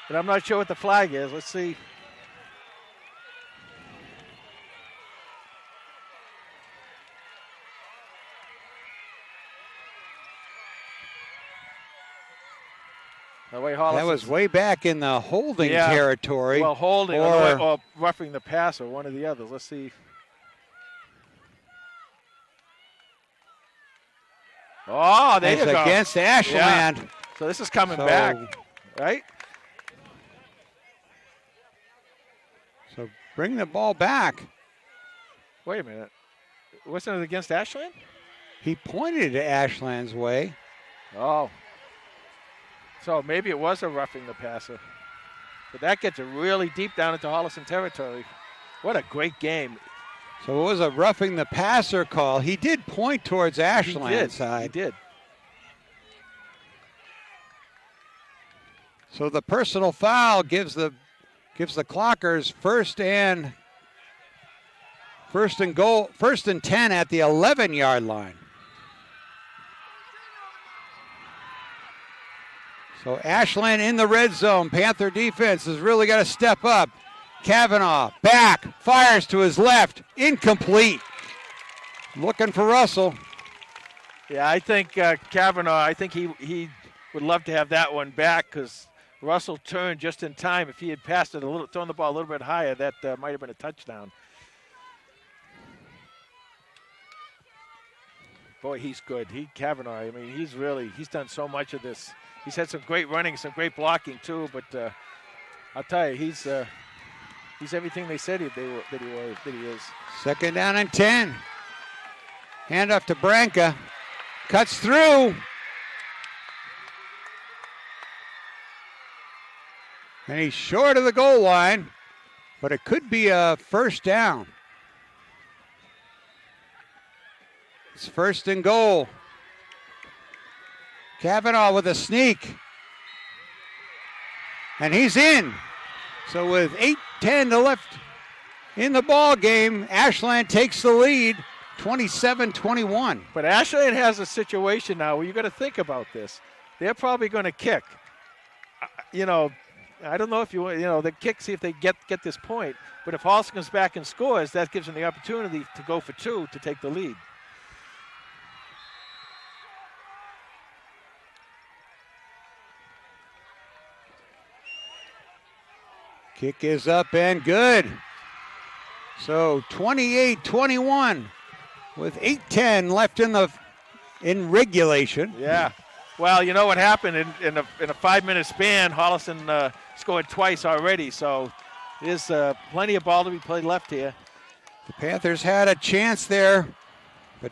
but I'm not sure what the flag is. Let's see. That was way back in the holding territory. Well, holding or roughing the passer, one or the other. Let's see. Oh, there you go. Against Ashland. Yeah. So this is coming back, right? So bring the ball back. Wait a minute. Wasn't it against Ashland? He pointed to Ashland's way. Oh. So maybe it was a roughing the passer. But that gets it really deep down into Holliston territory. What a great game. So it was a roughing the passer call. He did point towards Ashland's side. He did. So the personal foul gives the Clockers first and 10 at the 11-yard line. So Ashland in the red zone. Panther defense has really got to step up. Kavanaugh back, fires to his left, incomplete. Looking for Russell. Yeah, I think Kavanaugh, I think he would love to have that one back because Russell turned just in time. If he had passed it thrown the ball a little bit higher, that might have been a touchdown. Boy, he's good. Kavanaugh, I mean, he's done so much of this. He's had some great running, some great blocking too, but I'll tell you, he's everything they said that he is. 2nd down and 10. Hand off to Branca. Cuts through. And he's short of the goal line, but it could be a first down. It's 1st and goal. Kavanaugh with a sneak. And he's in. So with 8:10 to left in the ball game, Ashland takes the lead, 27-21. But Ashland has a situation now where you got to think about this. They're probably going to kick. I don't know if they kick, see if they get this point. But if Holliston comes back and scores, that gives them the opportunity to go for 2 to take the lead. Kick is up and good. So 28-21 with 8:10 left in regulation. Yeah. Well, you know what happened in a 5-minute span, Holliston scored twice already. So there's plenty of ball to be played left here. The Panthers had a chance there, but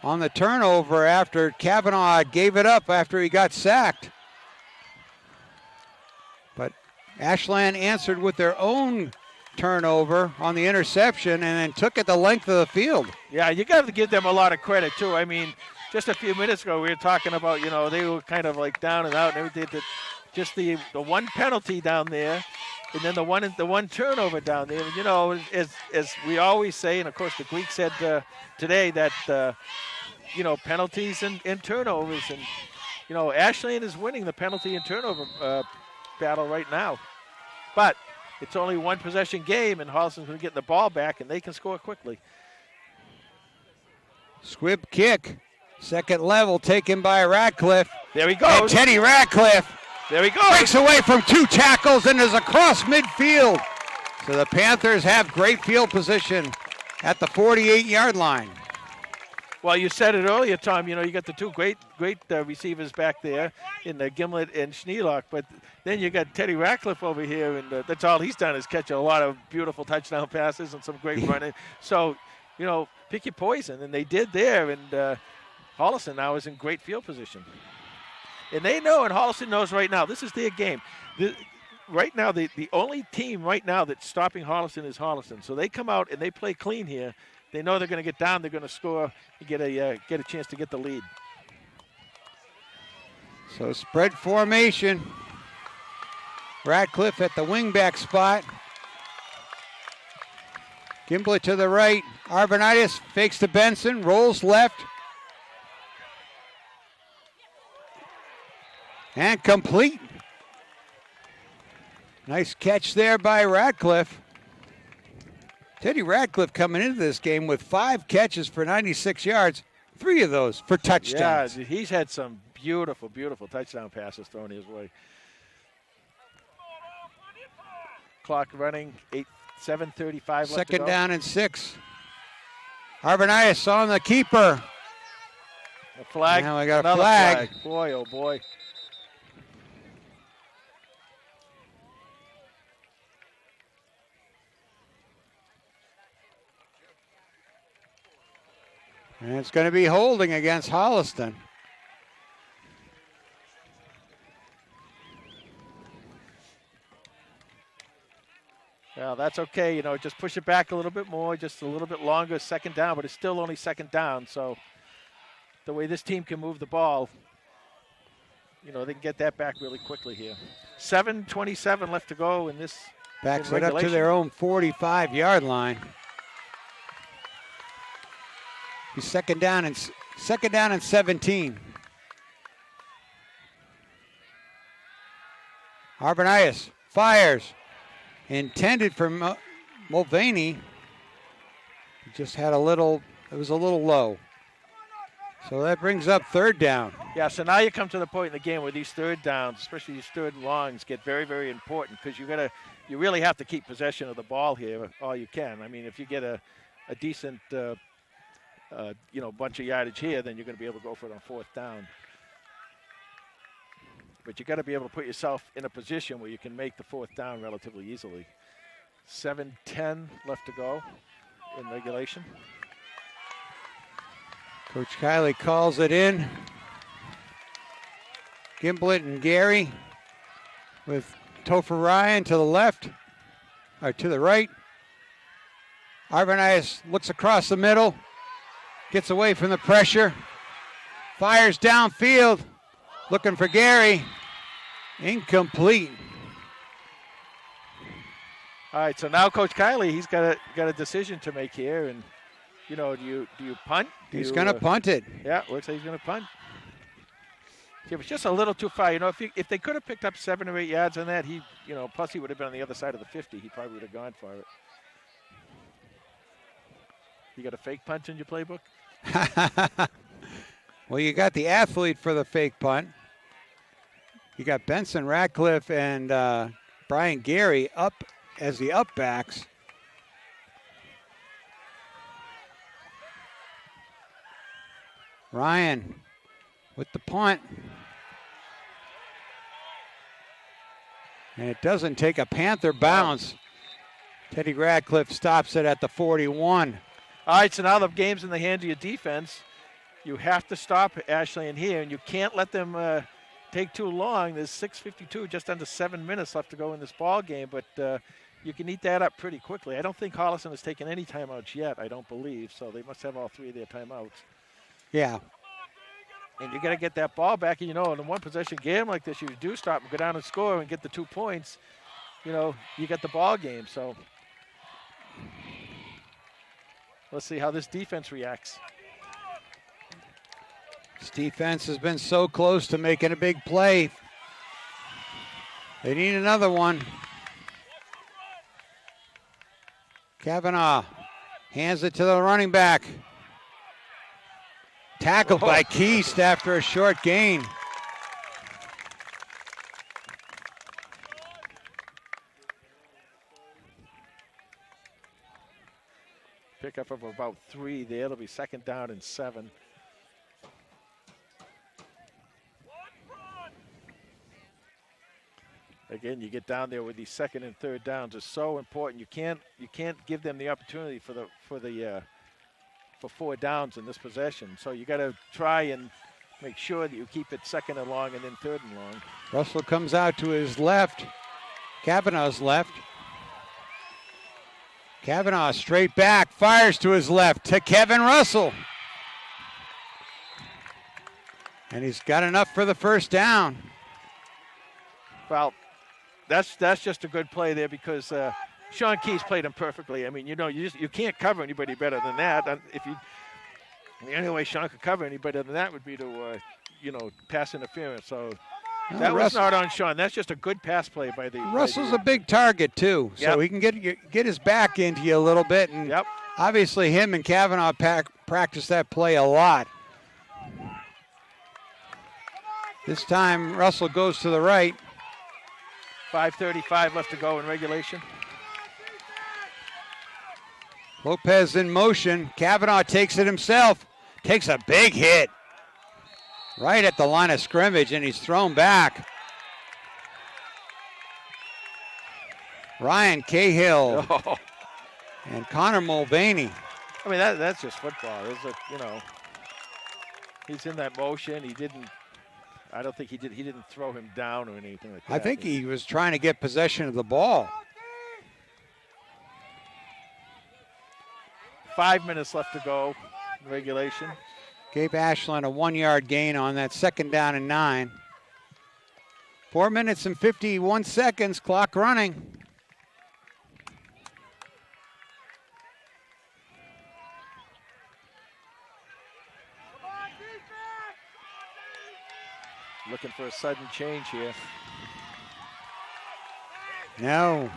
on the turnover after Kavanaugh gave it up after he got sacked. But Ashland answered with their own turnover on the interception and then took it the length of the field. Yeah, you got to give them a lot of credit, too. I mean, just a few minutes ago we were talking about, they were kind of like down and out and everything. Just the one penalty down there and then the one turnover down there. And, as we always say, and, of course, the Greek said today that, penalties and turnovers. And, Ashland is winning the penalty and turnover battle right now. But it's only one possession game, and Holliston's going to get the ball back, and they can score quickly. Squib kick, second level, taken by Radcliffe. There he goes. And Teddy Radcliffe There he goes. Breaks away from 2 tackles and is across midfield. So the Panthers have great field position at the 48-yard line. Well, you said it earlier, Tom. You got the 2 great receivers back there in Gimlet and Schneelock, but then you got Teddy Radcliffe over here, and that's all he's done is catch a lot of beautiful touchdown passes and some great running. So, pick your poison, and they did there, and Holliston now is in great field position. And they know, and Holliston knows right now, this is their game. Right now, the only team right now that's stopping Holliston is Holliston. So they come out and they play clean here. They know they're going to get down. They're going to score and get a chance to get the lead. So spread formation. Radcliffe at the wingback spot. Gimblett to the right. Arvanitis fakes to Benson, rolls left. And complete. Nice catch there by Radcliffe. Teddy Radcliffe coming into this game with 5 catches for 96 yards, 3 of those for touchdowns. Yeah, he's had some beautiful, beautiful touchdown passes thrown his way. Clock running, 7:35 left to go. Second down and 6. Arvanitis on the keeper. A flag. Now we got a Another flag. Boy, oh boy. And it's going to be holding against Holliston. Well, that's okay. Just push it back a little bit more, just a little bit longer, second down, but it's still only second down. So the way this team can move the ball, they can get that back really quickly here. 7:27 left to go in this. Backs it up to their own 45-yard line. Second down and 17. Arvanitis fires. Intended for Mulvaney. He just had it was a little low. So that brings up third down. Yeah, so now you come to the point in the game where these third downs, especially these third longs, get very, very important because you really have to keep possession of the ball here all you can. I mean, if you get a decent bunch of yardage here, then you're going to be able to go for it on fourth down. But you got to be able to put yourself in a position where you can make the fourth down relatively easily. 7:10 left to go in regulation. Coach Kiley calls it in. Gimblett and Gary with Topher Ryan to the left, or to the right. Arvanitis looks across the middle. Gets away from the pressure. Fires downfield. Looking for Gary. Incomplete. All right, so now Coach Kiley, he's got a decision to make here, and do you punt? He's going to punt it. Yeah, looks like he's going to punt. It was just a little too far. If they could have picked up 7 or 8 yards on that, plus he would have been on the other side of the 50. He probably would have gone for it. You got a fake punt in your playbook? Well, you got the athlete for the fake punt. You got Benson, Radcliffe, and Brian Gary up as the up backs. Ryan with the punt. And it doesn't take a Panther bounce. Teddy Radcliffe stops it at the 41. All right, so now the game's in the hands of your defense. You have to stop Ashland here, and you can't let them take too long. There's 6:52, just under 7 minutes left to go in this ball game, but you can eat that up pretty quickly. I don't think Holliston has taken any timeouts yet, I don't believe, so they must have all 3 of their timeouts. Yeah. And you got to get that ball back, and in a one-possession game like this, you do stop and go down and score and get the 2 points. You get the ball game, so let's see how this defense reacts. This defense has been so close to making a big play. They need another one. Kavanaugh hands it to the running back. Tackled by Keast after a short gain. pickup of about 3 there. It'll be 2nd down and 7. Again, you get down there with these 2nd and 3rd downs. It's so important. You can't give them the opportunity for 4 downs in this possession. So you got to try and make sure that you keep it 2nd and long and then 3rd and long. Russell comes out to his left. Kavanaugh's left. Kavanaugh straight back, fires to his left to Kevin Russell. And he's got enough for the 1st down. Well, that's just a good play there because Sean Keys played him perfectly. I mean, you can't cover anybody better than that. And the only way Sean could cover any better than that would be to, pass interference. So that was not on Sean. That's just a good pass play by the. Russell's a big target too, so he can get his back into you a little bit. And obviously, him and Kavanaugh practice that play a lot. This time, Russell goes to the right. 5:35 left to go in regulation. Lopez in motion. Kavanaugh takes it himself. Takes a big hit. Right at the line of scrimmage, and he's thrown back. Ryan Cahill and Connor Mulvaney. I mean, that's just football. He's in that motion. I don't think he didn't throw him down or anything like that. I think he was trying to get possession of the ball. 5 minutes left to go in regulation. Gave Ashland a 1-yard gain on that 2nd down and 9. 4 minutes and 51 seconds, clock running. Looking for a sudden change here. No.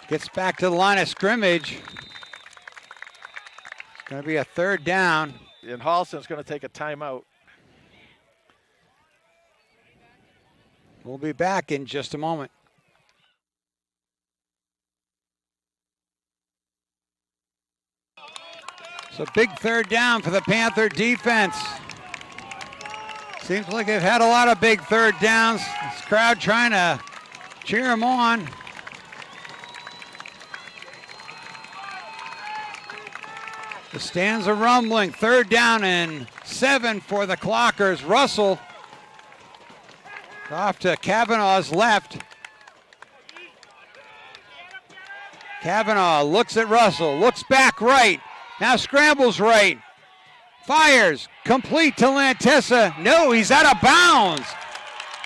Gets back to the line of scrimmage. It's going to be a 3rd down. And Holliston's going to take a timeout. We'll be back in just a moment. So big 3rd down for the Panther defense. Seems like they've had a lot of big 3rd downs. This crowd trying to cheer them on. The stands are rumbling. 3rd down and 7 for the Clockers. Russell off to Kavanaugh's left. Kavanaugh looks at Russell, looks back right, now scrambles right, fires, complete to Lantessa. No, he's out of bounds.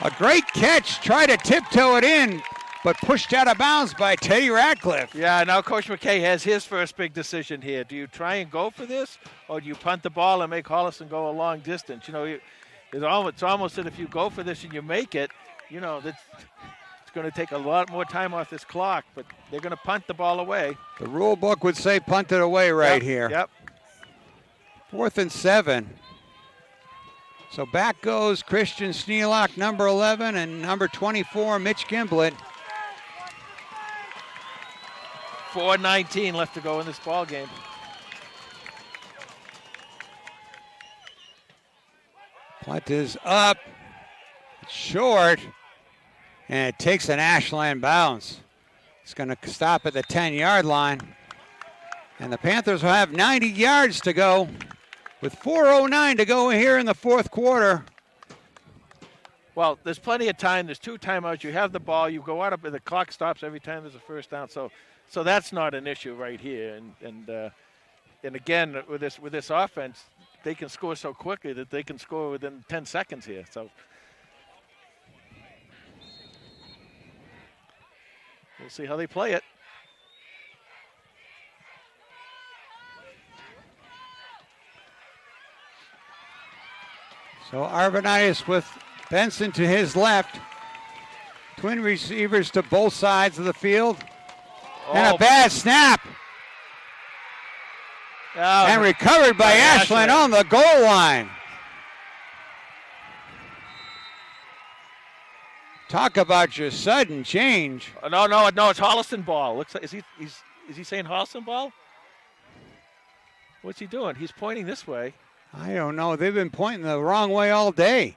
A great catch, tried to tiptoe it in, but pushed out of bounds by Teddy Radcliffe. Yeah, now Coach McKay has his first big decision here. Do you try and go for this, or do you punt the ball and make Holliston go a long distance? It's almost that if you go for this and you make it, it's going to take a lot more time off this clock, but they're going to punt the ball away. The rule book would say punt it away here. Yep. 4th and 7. So back goes Christian Sneelock, number 11, and number 24, Mitch Gimblett. 4:19 left to go in this ball game. Punt is up, short, and it takes an Ashland bounce. It's going to stop at the 10-yard line. And the Panthers will have 90 yards to go with 4:09 to go here in the 4th quarter. Well, there's plenty of time. There's 2 timeouts. You have the ball. You go out of the clock stops every time there's a 1st down. So that's not an issue right here. And again, with this offense, they can score so quickly that they can score within 10 seconds here. So we'll see how they play it. So Arvanitis with Benson to his left. Twin receivers to both sides of the field. And a bad snap. And recovered by Ashland on the goal line. Talk about your sudden change. No, it's Holliston ball. Looks like is he saying Holliston ball? What's he doing? He's pointing this way. I don't know. They've been pointing the wrong way all day.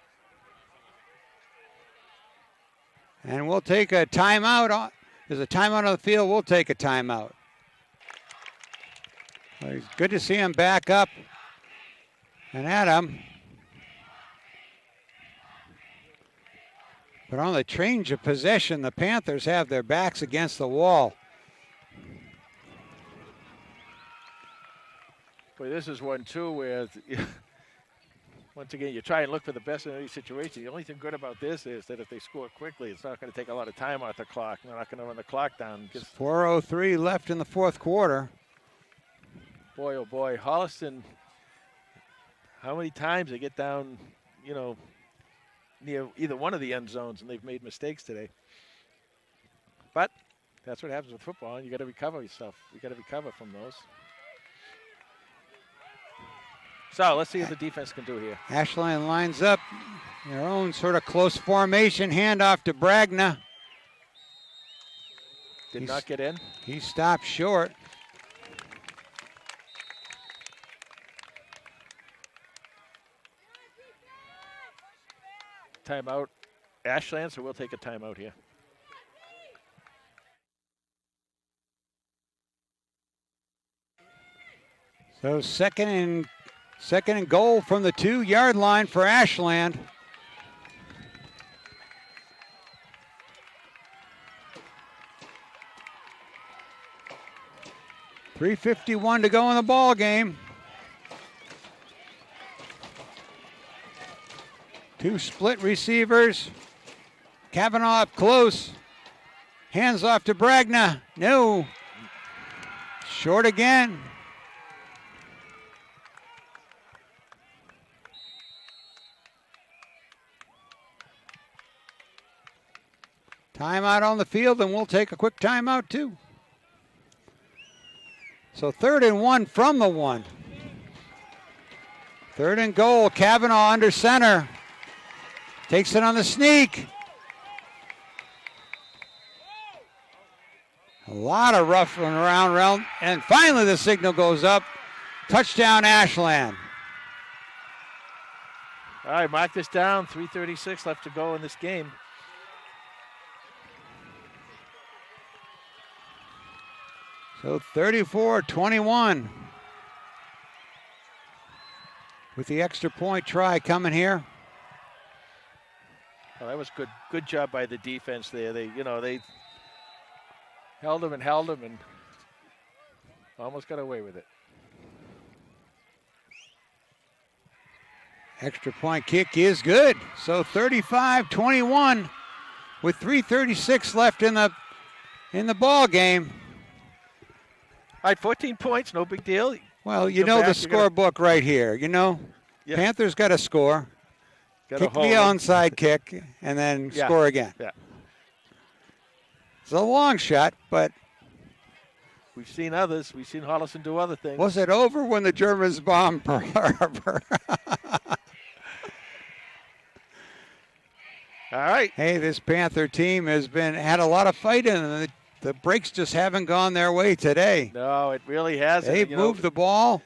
And we'll take a timeout. There's a timeout on the field. We'll take a timeout. Well, it's good to see him back up and at him. But on the change of possession, the Panthers have their backs against the wall. Boy, this is one, too, where, once again, you try and look for the best in any situation. The only thing good about this is that if they score quickly, it's not going to take a lot of time off the clock. They're not going to run the clock down. Just 4:03 left in the fourth quarter. Boy, oh boy, Holliston, how many times they get down, near either one of the end zones, and they've made mistakes today. But that's what happens with football, and you got to recover yourself. You got to recover from those. So let's see what the defense can do here. Ashland lines up their own sort of close formation. Handoff to Bragna. Did not get in. He stopped short. Timeout, Ashland, so we'll take a timeout here. So second and goal from the 2-yard line for Ashland. .351 to go in the ball game. Two split receivers. Kavanaugh up close. Hands off to Bragna. No. Short again. Timeout on the field, and we'll take a quick timeout too. So 3rd and 1 from the 1. 3rd and goal. Kavanaugh under center. Takes it on the sneak. A lot of roughing around, and finally the signal goes up. Touchdown, Ashland. All right, mark this down. 3:36 left to go in this game. So 34-21. With the extra point try coming here. Well, that was good job by the defense there. They held him and almost got away with it. Extra point kick is good. So 35-21 with 3:36 left in the ball game. All right, 14 points, no big deal. Well, you know the scorebook right here. Yeah. Panthers got to score. Kick the onside kick, and then score again. Yeah. It's a long shot, but we've seen others. We've seen Holliston do other things. Was it over when the Germans bombed Pearl Harbor? All right. Hey, this Panther team had a lot of fighting, and the breaks just haven't gone their way today. No, it really hasn't. They've moved the ball.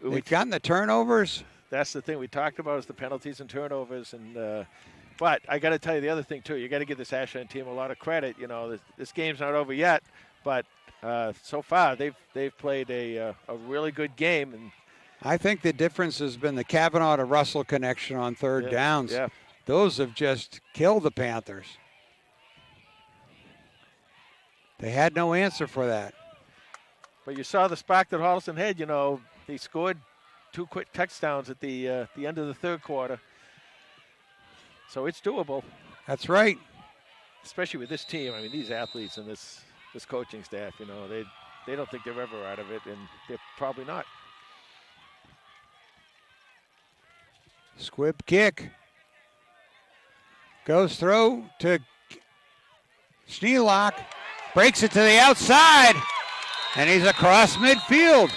They've gotten the turnovers. That's the thing we talked about is the penalties and turnovers. But I got to tell you the other thing, too. You got to give this Ashland team a lot of credit. This game's not over yet, but so far they've played a really good game. And I think the difference has been the Kavanaugh to Russell connection on third downs. Yeah. Those have just killed the Panthers. They had no answer for that. But you saw the spark that Holliston had. They scored 2 quick touchdowns at the end of the third quarter. So it's doable. That's right. Especially with this team. I mean, these athletes and this coaching staff, they don't think they're ever out of it, and they're probably not. Squib kick. Goes through to Schneelock. Breaks it to the outside, and he's across midfield.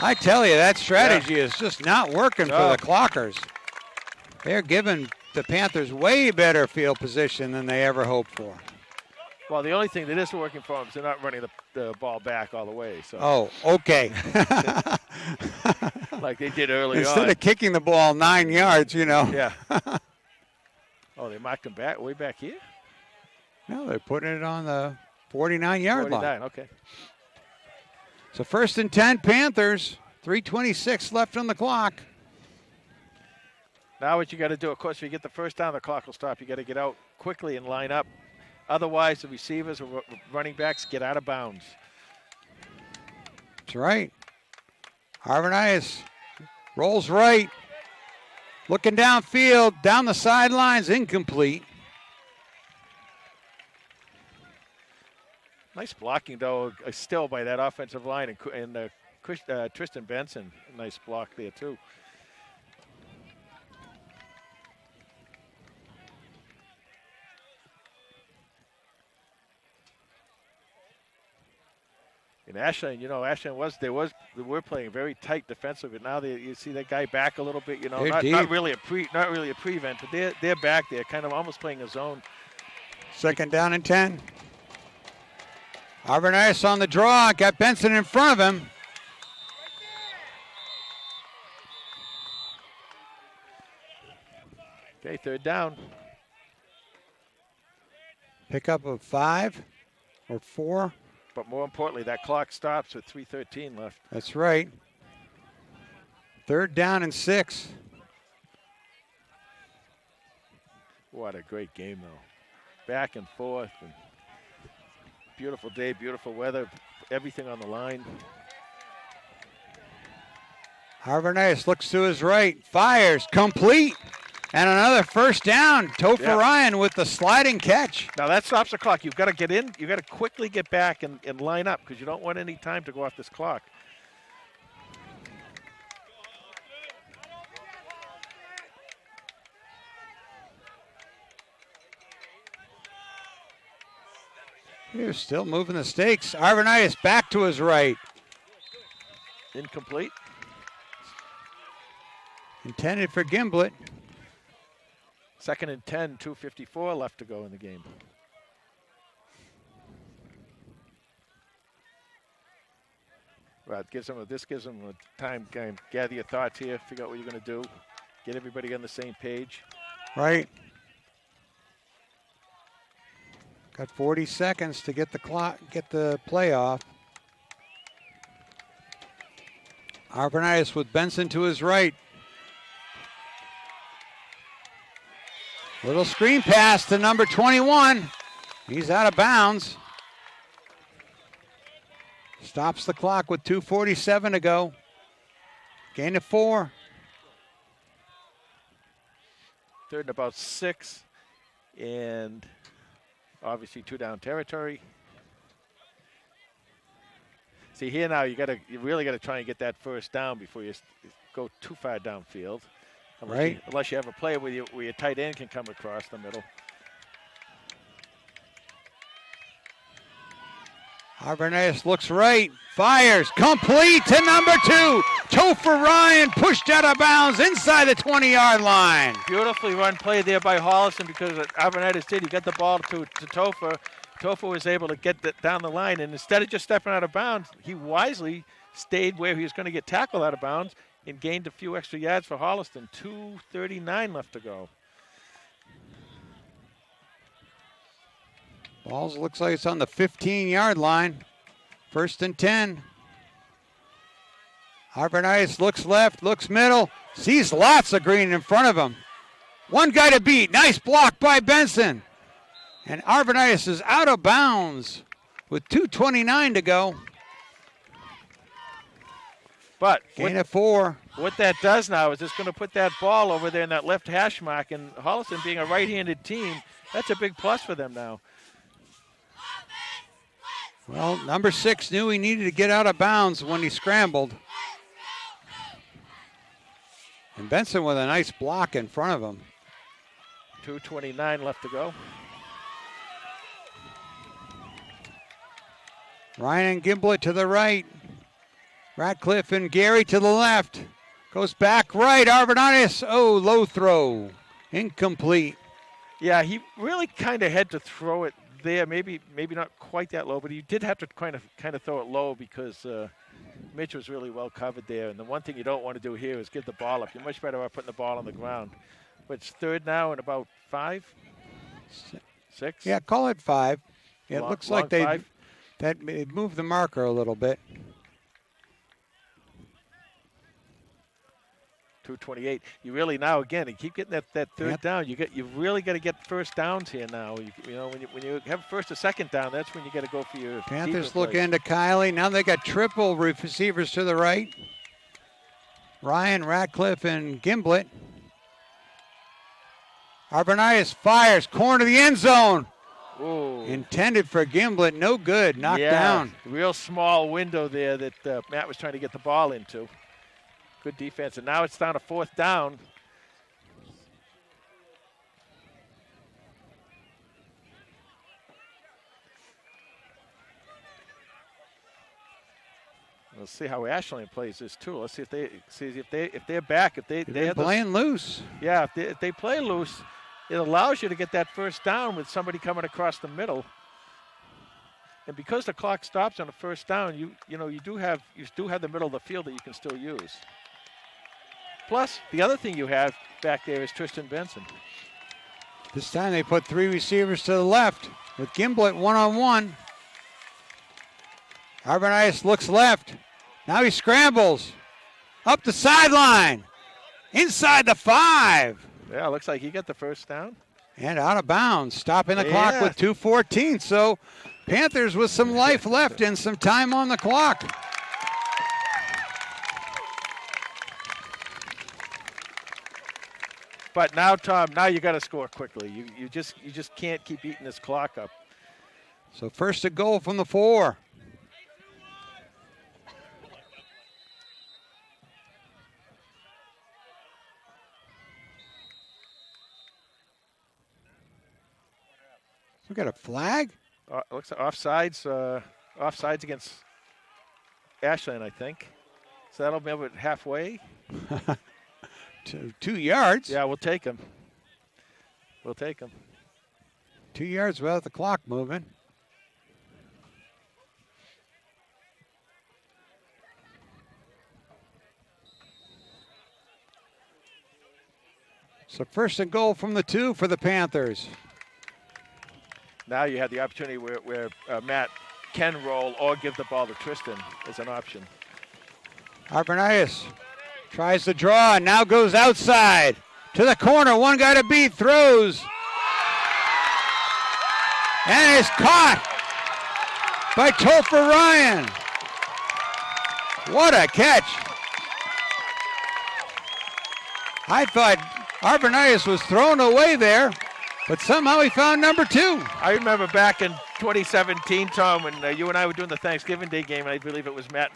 I tell you, that strategy is just not working for the Clockers. They're giving the Panthers way better field position than they ever hoped for. Well, the only thing that isn't working for them is they're not running the ball back all the way. So. Oh, okay. Like they did early Instead on. of kicking the ball 9 yards, you know. Yeah. Oh, they marked him back, way back here? No, they're putting it on the 49-yard line. 49, okay. So 1st and 10, Panthers. 3:26 left on the clock. Now what you got to do, of course, if you get the first down, the clock will stop. You got to get out quickly and line up. Otherwise, the receivers or running backs get out of bounds. That's right. Arvanitis rolls right. Looking downfield, down the sidelines, incomplete. Nice blocking, though, still by that offensive line. And Tristan Benson, a nice block there, too. In Ashland, you know, they were playing very tight defensive, but now you see that guy back a little bit, you know, not really a prevent, but they're back there, kind of almost playing a zone. 2nd down and 10. Arvanitis on the draw, got Benson in front of him. Okay, 3rd down. Pickup of 5 or 4. But more importantly, that clock stops with 3:13 left. That's right. 3rd down and 6. What a great game, though. Back and forth. And beautiful day, beautiful weather, everything on the line. Arvanitis looks to his right, fires, complete. And another 1st down. Topher Ryan with the sliding catch. Now that stops the clock. You've got to get in. You've got to quickly get back and line up because you don't want any time to go off this clock. He's still moving the stakes. Arvanitis back to his right. Incomplete. Intended for Gimblett. 2nd and 10, 2:54 left to go in the game. Well, this gives them a time, gather your thoughts here, figure out what you're going to do, get everybody on the same page. Right. Got 40 seconds to get the clock, get the play off. Arvanitis with Benson to his right. Little screen pass to number 21. He's out of bounds. Stops the clock with 2:47 to go. Gain of 4. 3rd and about 6. And obviously 2 down territory. See here now, you really got to try and get that 1st down before you go too far downfield. Unless you have a player where your tight end can come across the middle. Arvanitis looks right, fires, complete to number 2. Topher Ryan pushed out of bounds inside the 20-yard line. Beautifully run play there by Holliston because Arvanitis did. He got the ball to Topher. Topher was able to get down the line, and instead of just stepping out of bounds, he wisely stayed where he was going to get tackled out of bounds and gained a few extra yards for Holliston. 2:39 left to go. Balls looks like it's on the 15-yard line. 1st and 10. Arvanitis looks left, looks middle, sees lots of green in front of him. One guy to beat. Nice block by Benson. And Arvanitis is out of bounds with 2:29 to go. But gain of 4. What that does now is it's going to put that ball over there in that left hash mark, and Holliston being a right-handed team, that's a big plus for them now. Well, number 6 knew he needed to get out of bounds when he scrambled. And Benson with a nice block in front of him. 2:29 left to go. Ryan and Gimblett to the right. Radcliffe and Gary to the left. Goes back right. Arvanitis. Oh, low throw. Incomplete. Yeah, he really kind of had to throw it there. Maybe not quite that low, but he did have to kind of throw it low because Mitch was really well covered there. And the one thing you don't want to do here is give the ball up. You're much better off putting the ball on the ground. But it's third now and about 5? 6? Yeah, call it 5. It looks like they moved the marker a little bit. 2:28. You really now again, and keep getting that third down. You really got to get first downs here now. You know when you have first or second down, that's when you got to go for your. Panthers look into Kylie. Now they got triple receivers to the right. Ryan, Radcliffe, and Gimblett. Arvanitis fires, corner of the end zone. Ooh. Intended for Gimblett, no good, knocked down. Real small window there that Matt was trying to get the ball into. Good defense, and now it's down to fourth down. Let's see how Ashland plays this too. Let's see if they're back. They're playing loose. Yeah, if they play loose, it allows you to get that first down with somebody coming across the middle. And because the clock stops on the first down, you do have the middle of the field that you can still use. Plus, the other thing you have back there is Tristan Benson. This time they put 3 receivers to the left with Gimblett one-on-one. Arvanitis looks left. Now he scrambles. Up the sideline. Inside the 5. Yeah, looks like he got the first down. And out of bounds. Stopping the clock with 2:14. So Panthers with some life left and some time on the clock. But now, Tom, you got to score quickly. You just can't keep eating this clock up. So first and goal from the 4. We got a flag? Looks like offsides against Ashland, I think. So that'll be about halfway. 2 yards. Yeah, we'll take him. 2 yards without the clock moving. So first and goal from the 2 for the Panthers. Now you have the opportunity where Matt can roll or give the ball to Tristan as an option. Arvanitis tries to draw and now goes outside to the corner. One guy to beat, throws. And is caught by Topher Ryan. What a catch. I thought Arvanitis was thrown away there, but somehow he found number 2. I remember back in 2017, Tom, when you and I were doing the Thanksgiving Day game, and I believe it was Matt,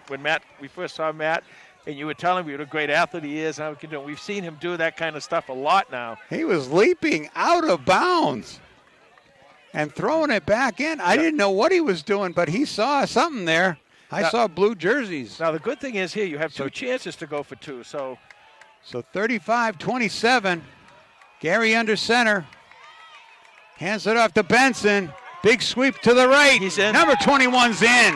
we first saw Matt, and you were telling me what a great athlete he is. And we've seen him do that kind of stuff a lot now. He was leaping out of bounds and throwing it back in. I didn't know what he was doing, but he saw something there. I saw blue jerseys. Now, the good thing is here you have 2 chances to go for 2. So 35-27. Gary under center. Hands it off to Benson. Big sweep to the right. He's in. Number 21's in.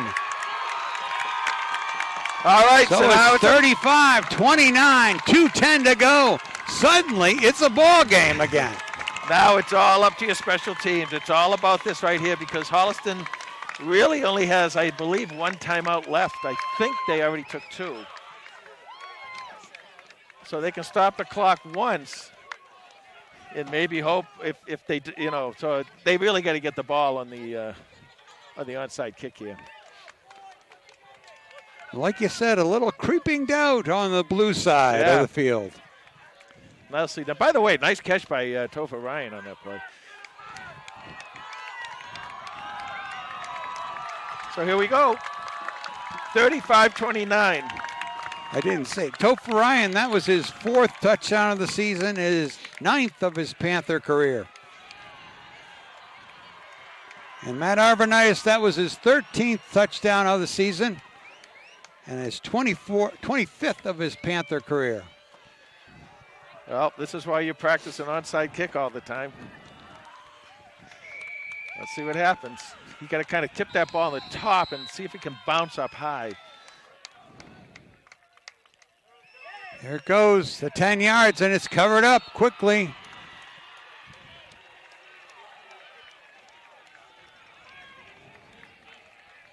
All right, so now it's 35-29, 2:10 to go. Suddenly, it's a ball game again. Now it's all up to your special teams. It's all about this right here because Holliston really only has, I believe, 1 timeout left. I think they already took 2. So they can stop the clock once and maybe hope if they, so they really got to get the ball on the onside kick here. Like you said, a little creeping doubt on the blue side of the field. Nicely done. By the way, nice catch by Topher Ryan on that play. So here we go. 35-29. I didn't say. Topher Ryan, that was his 4th touchdown of the season, his 9th of his Panther career. And Matt Arvanitis, that was his 13th touchdown of the season and his 25th of his Panther career. Well, this is why you practice an onside kick all the time. Let's see what happens. You got to kind of tip that ball on the top and see if it can bounce up high. There it goes, the 10 yards, and it's covered up quickly.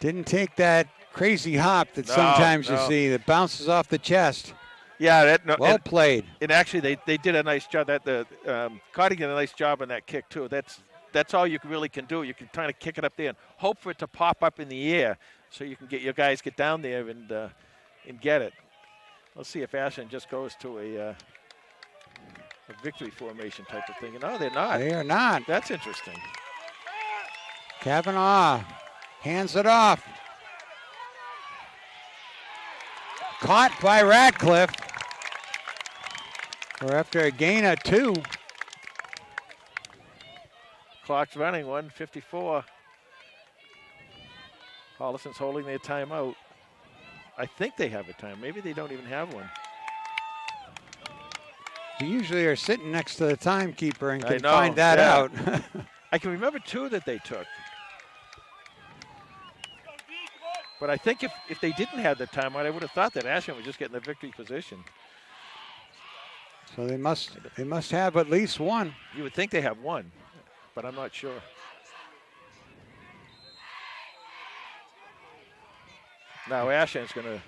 Didn't take that crazy hop that sometimes you see that bounces off the chest. Yeah, well played. And actually, they did a nice job. Carty did a nice job on that kick too. That's all you really can do. You can try to kick it up there and hope for it to pop up in the air, so you can get your guys get down there and get it. Let's see if Ashland just goes to a victory formation type of thing. No, they're not. They are not. That's interesting. Kavanaugh hands it off. Caught by Radcliffe. We're after a gain of 2. Clock's running, 1:54. Holliston's holding their timeout. I think they have a time. Maybe they don't even have one. We usually are sitting next to the timekeeper and can find that out. I can remember 2 that they took. But I think if they didn't have the timeout, I would have thought that Ashland was just getting the victory position. So they must have at least one. You would think they have one, but I'm not sure. Now Ashland's going to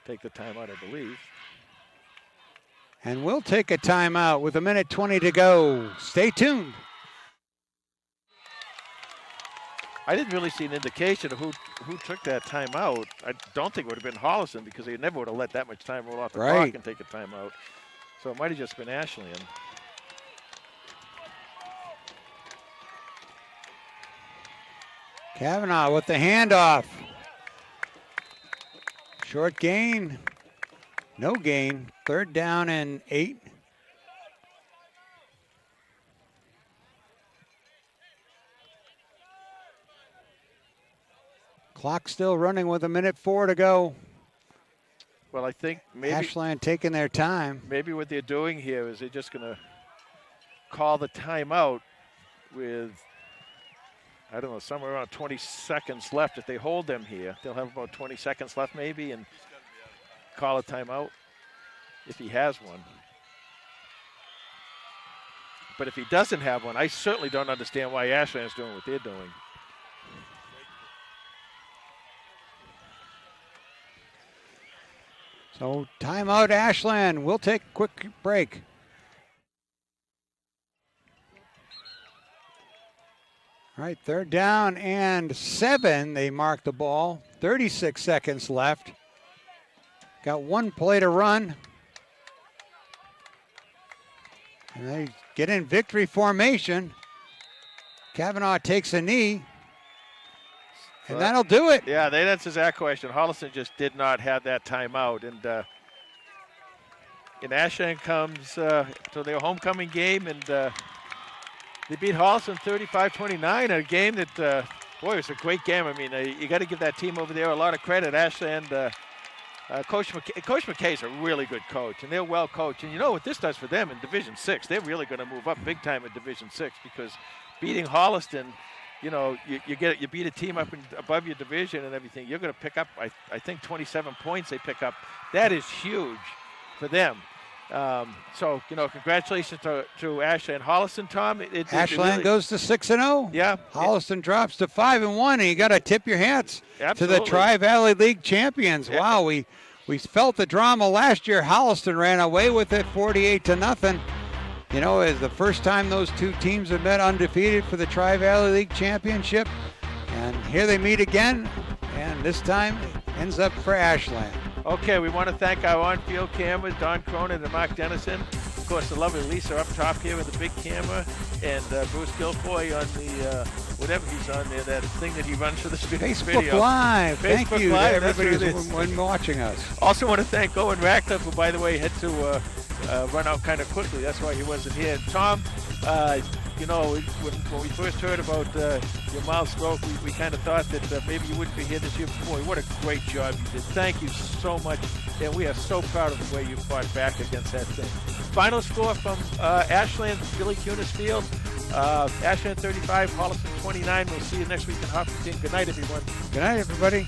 take the timeout, I believe. And we'll take a timeout with 1:20 to go. Stay tuned. I didn't really see an indication of who took that timeout. I don't think it would have been Holliston, because they never would have let that much time roll off the clock and take a timeout. So it might have just been Ashland. Kavanaugh with the handoff. Short gain. No gain. 3rd down and 8. Clock still running with 1:04 to go. Well, I think maybe Ashland taking their time. Maybe what they're doing here is they're just going to call the timeout with, I don't know, somewhere around 20 seconds left. If they hold them here, they'll have about 20 seconds left maybe, and call a timeout if he has one. But if he doesn't have one, I certainly don't understand why Ashland is doing what they're doing. So timeout Ashland. We'll take a quick break. All right, 3rd down and 7. They mark the ball. 36 seconds left. Got 1 play to run. And they get in victory formation. Kavanaugh takes a knee. And that'll do it. Yeah, that answers that question. Holliston just did not have that timeout. And Ashland comes to their homecoming game, and they beat Holliston 35-29, a game that, boy, it was a great game. I mean, you got to give that team over there a lot of credit. Ashland, Coach McKay is a really good coach, and they're well coached. And you know what this does for them in Division 6? They're really going to move up big time in Division 6, because beating Holliston, you know, you beat a team up above your division and everything. You're going to pick up, I think, 27 points they pick up. That is huge for them. So, you know, congratulations to Ashland and Holliston, Tom. Ashland really goes to 6-0. Yeah. Holliston drops to 5-1, and you got to tip your hats to the Absolutely. Tri-Valley League champions. Yeah. Wow, we felt the drama last year. Holliston ran away with it 48-0. You know, it's the first time those two teams have met undefeated for the Tri-Valley League Championship. And here they meet again, and this time it ends up for Ashland. Okay, we want to thank our on-field cameras, Don Cronin and Mark Dennison. Of course, the lovely Lisa up top here with the big camera, and Bruce Guilfoyle on the, whatever he's on there, that thing that he runs for the Facebook video. Live. Thank Facebook you Live, to everybody that's what it is. who's watching us. Also want to thank Owen Radcliffe, who, by the way, had to run out kind of quickly. That's why he wasn't here. And Tom, you know, when we first heard about your mild stroke, we kind of thought that maybe you wouldn't be here this year. Boy, what a great job you did. Thank you so much. And we are so proud of the way you fought back against that thing. Final score from Ashland, Billy Kunis Field. Ashland 35, Holliston 29. We'll see you next week in Hopkinton. Good night, everyone. Good night, everybody.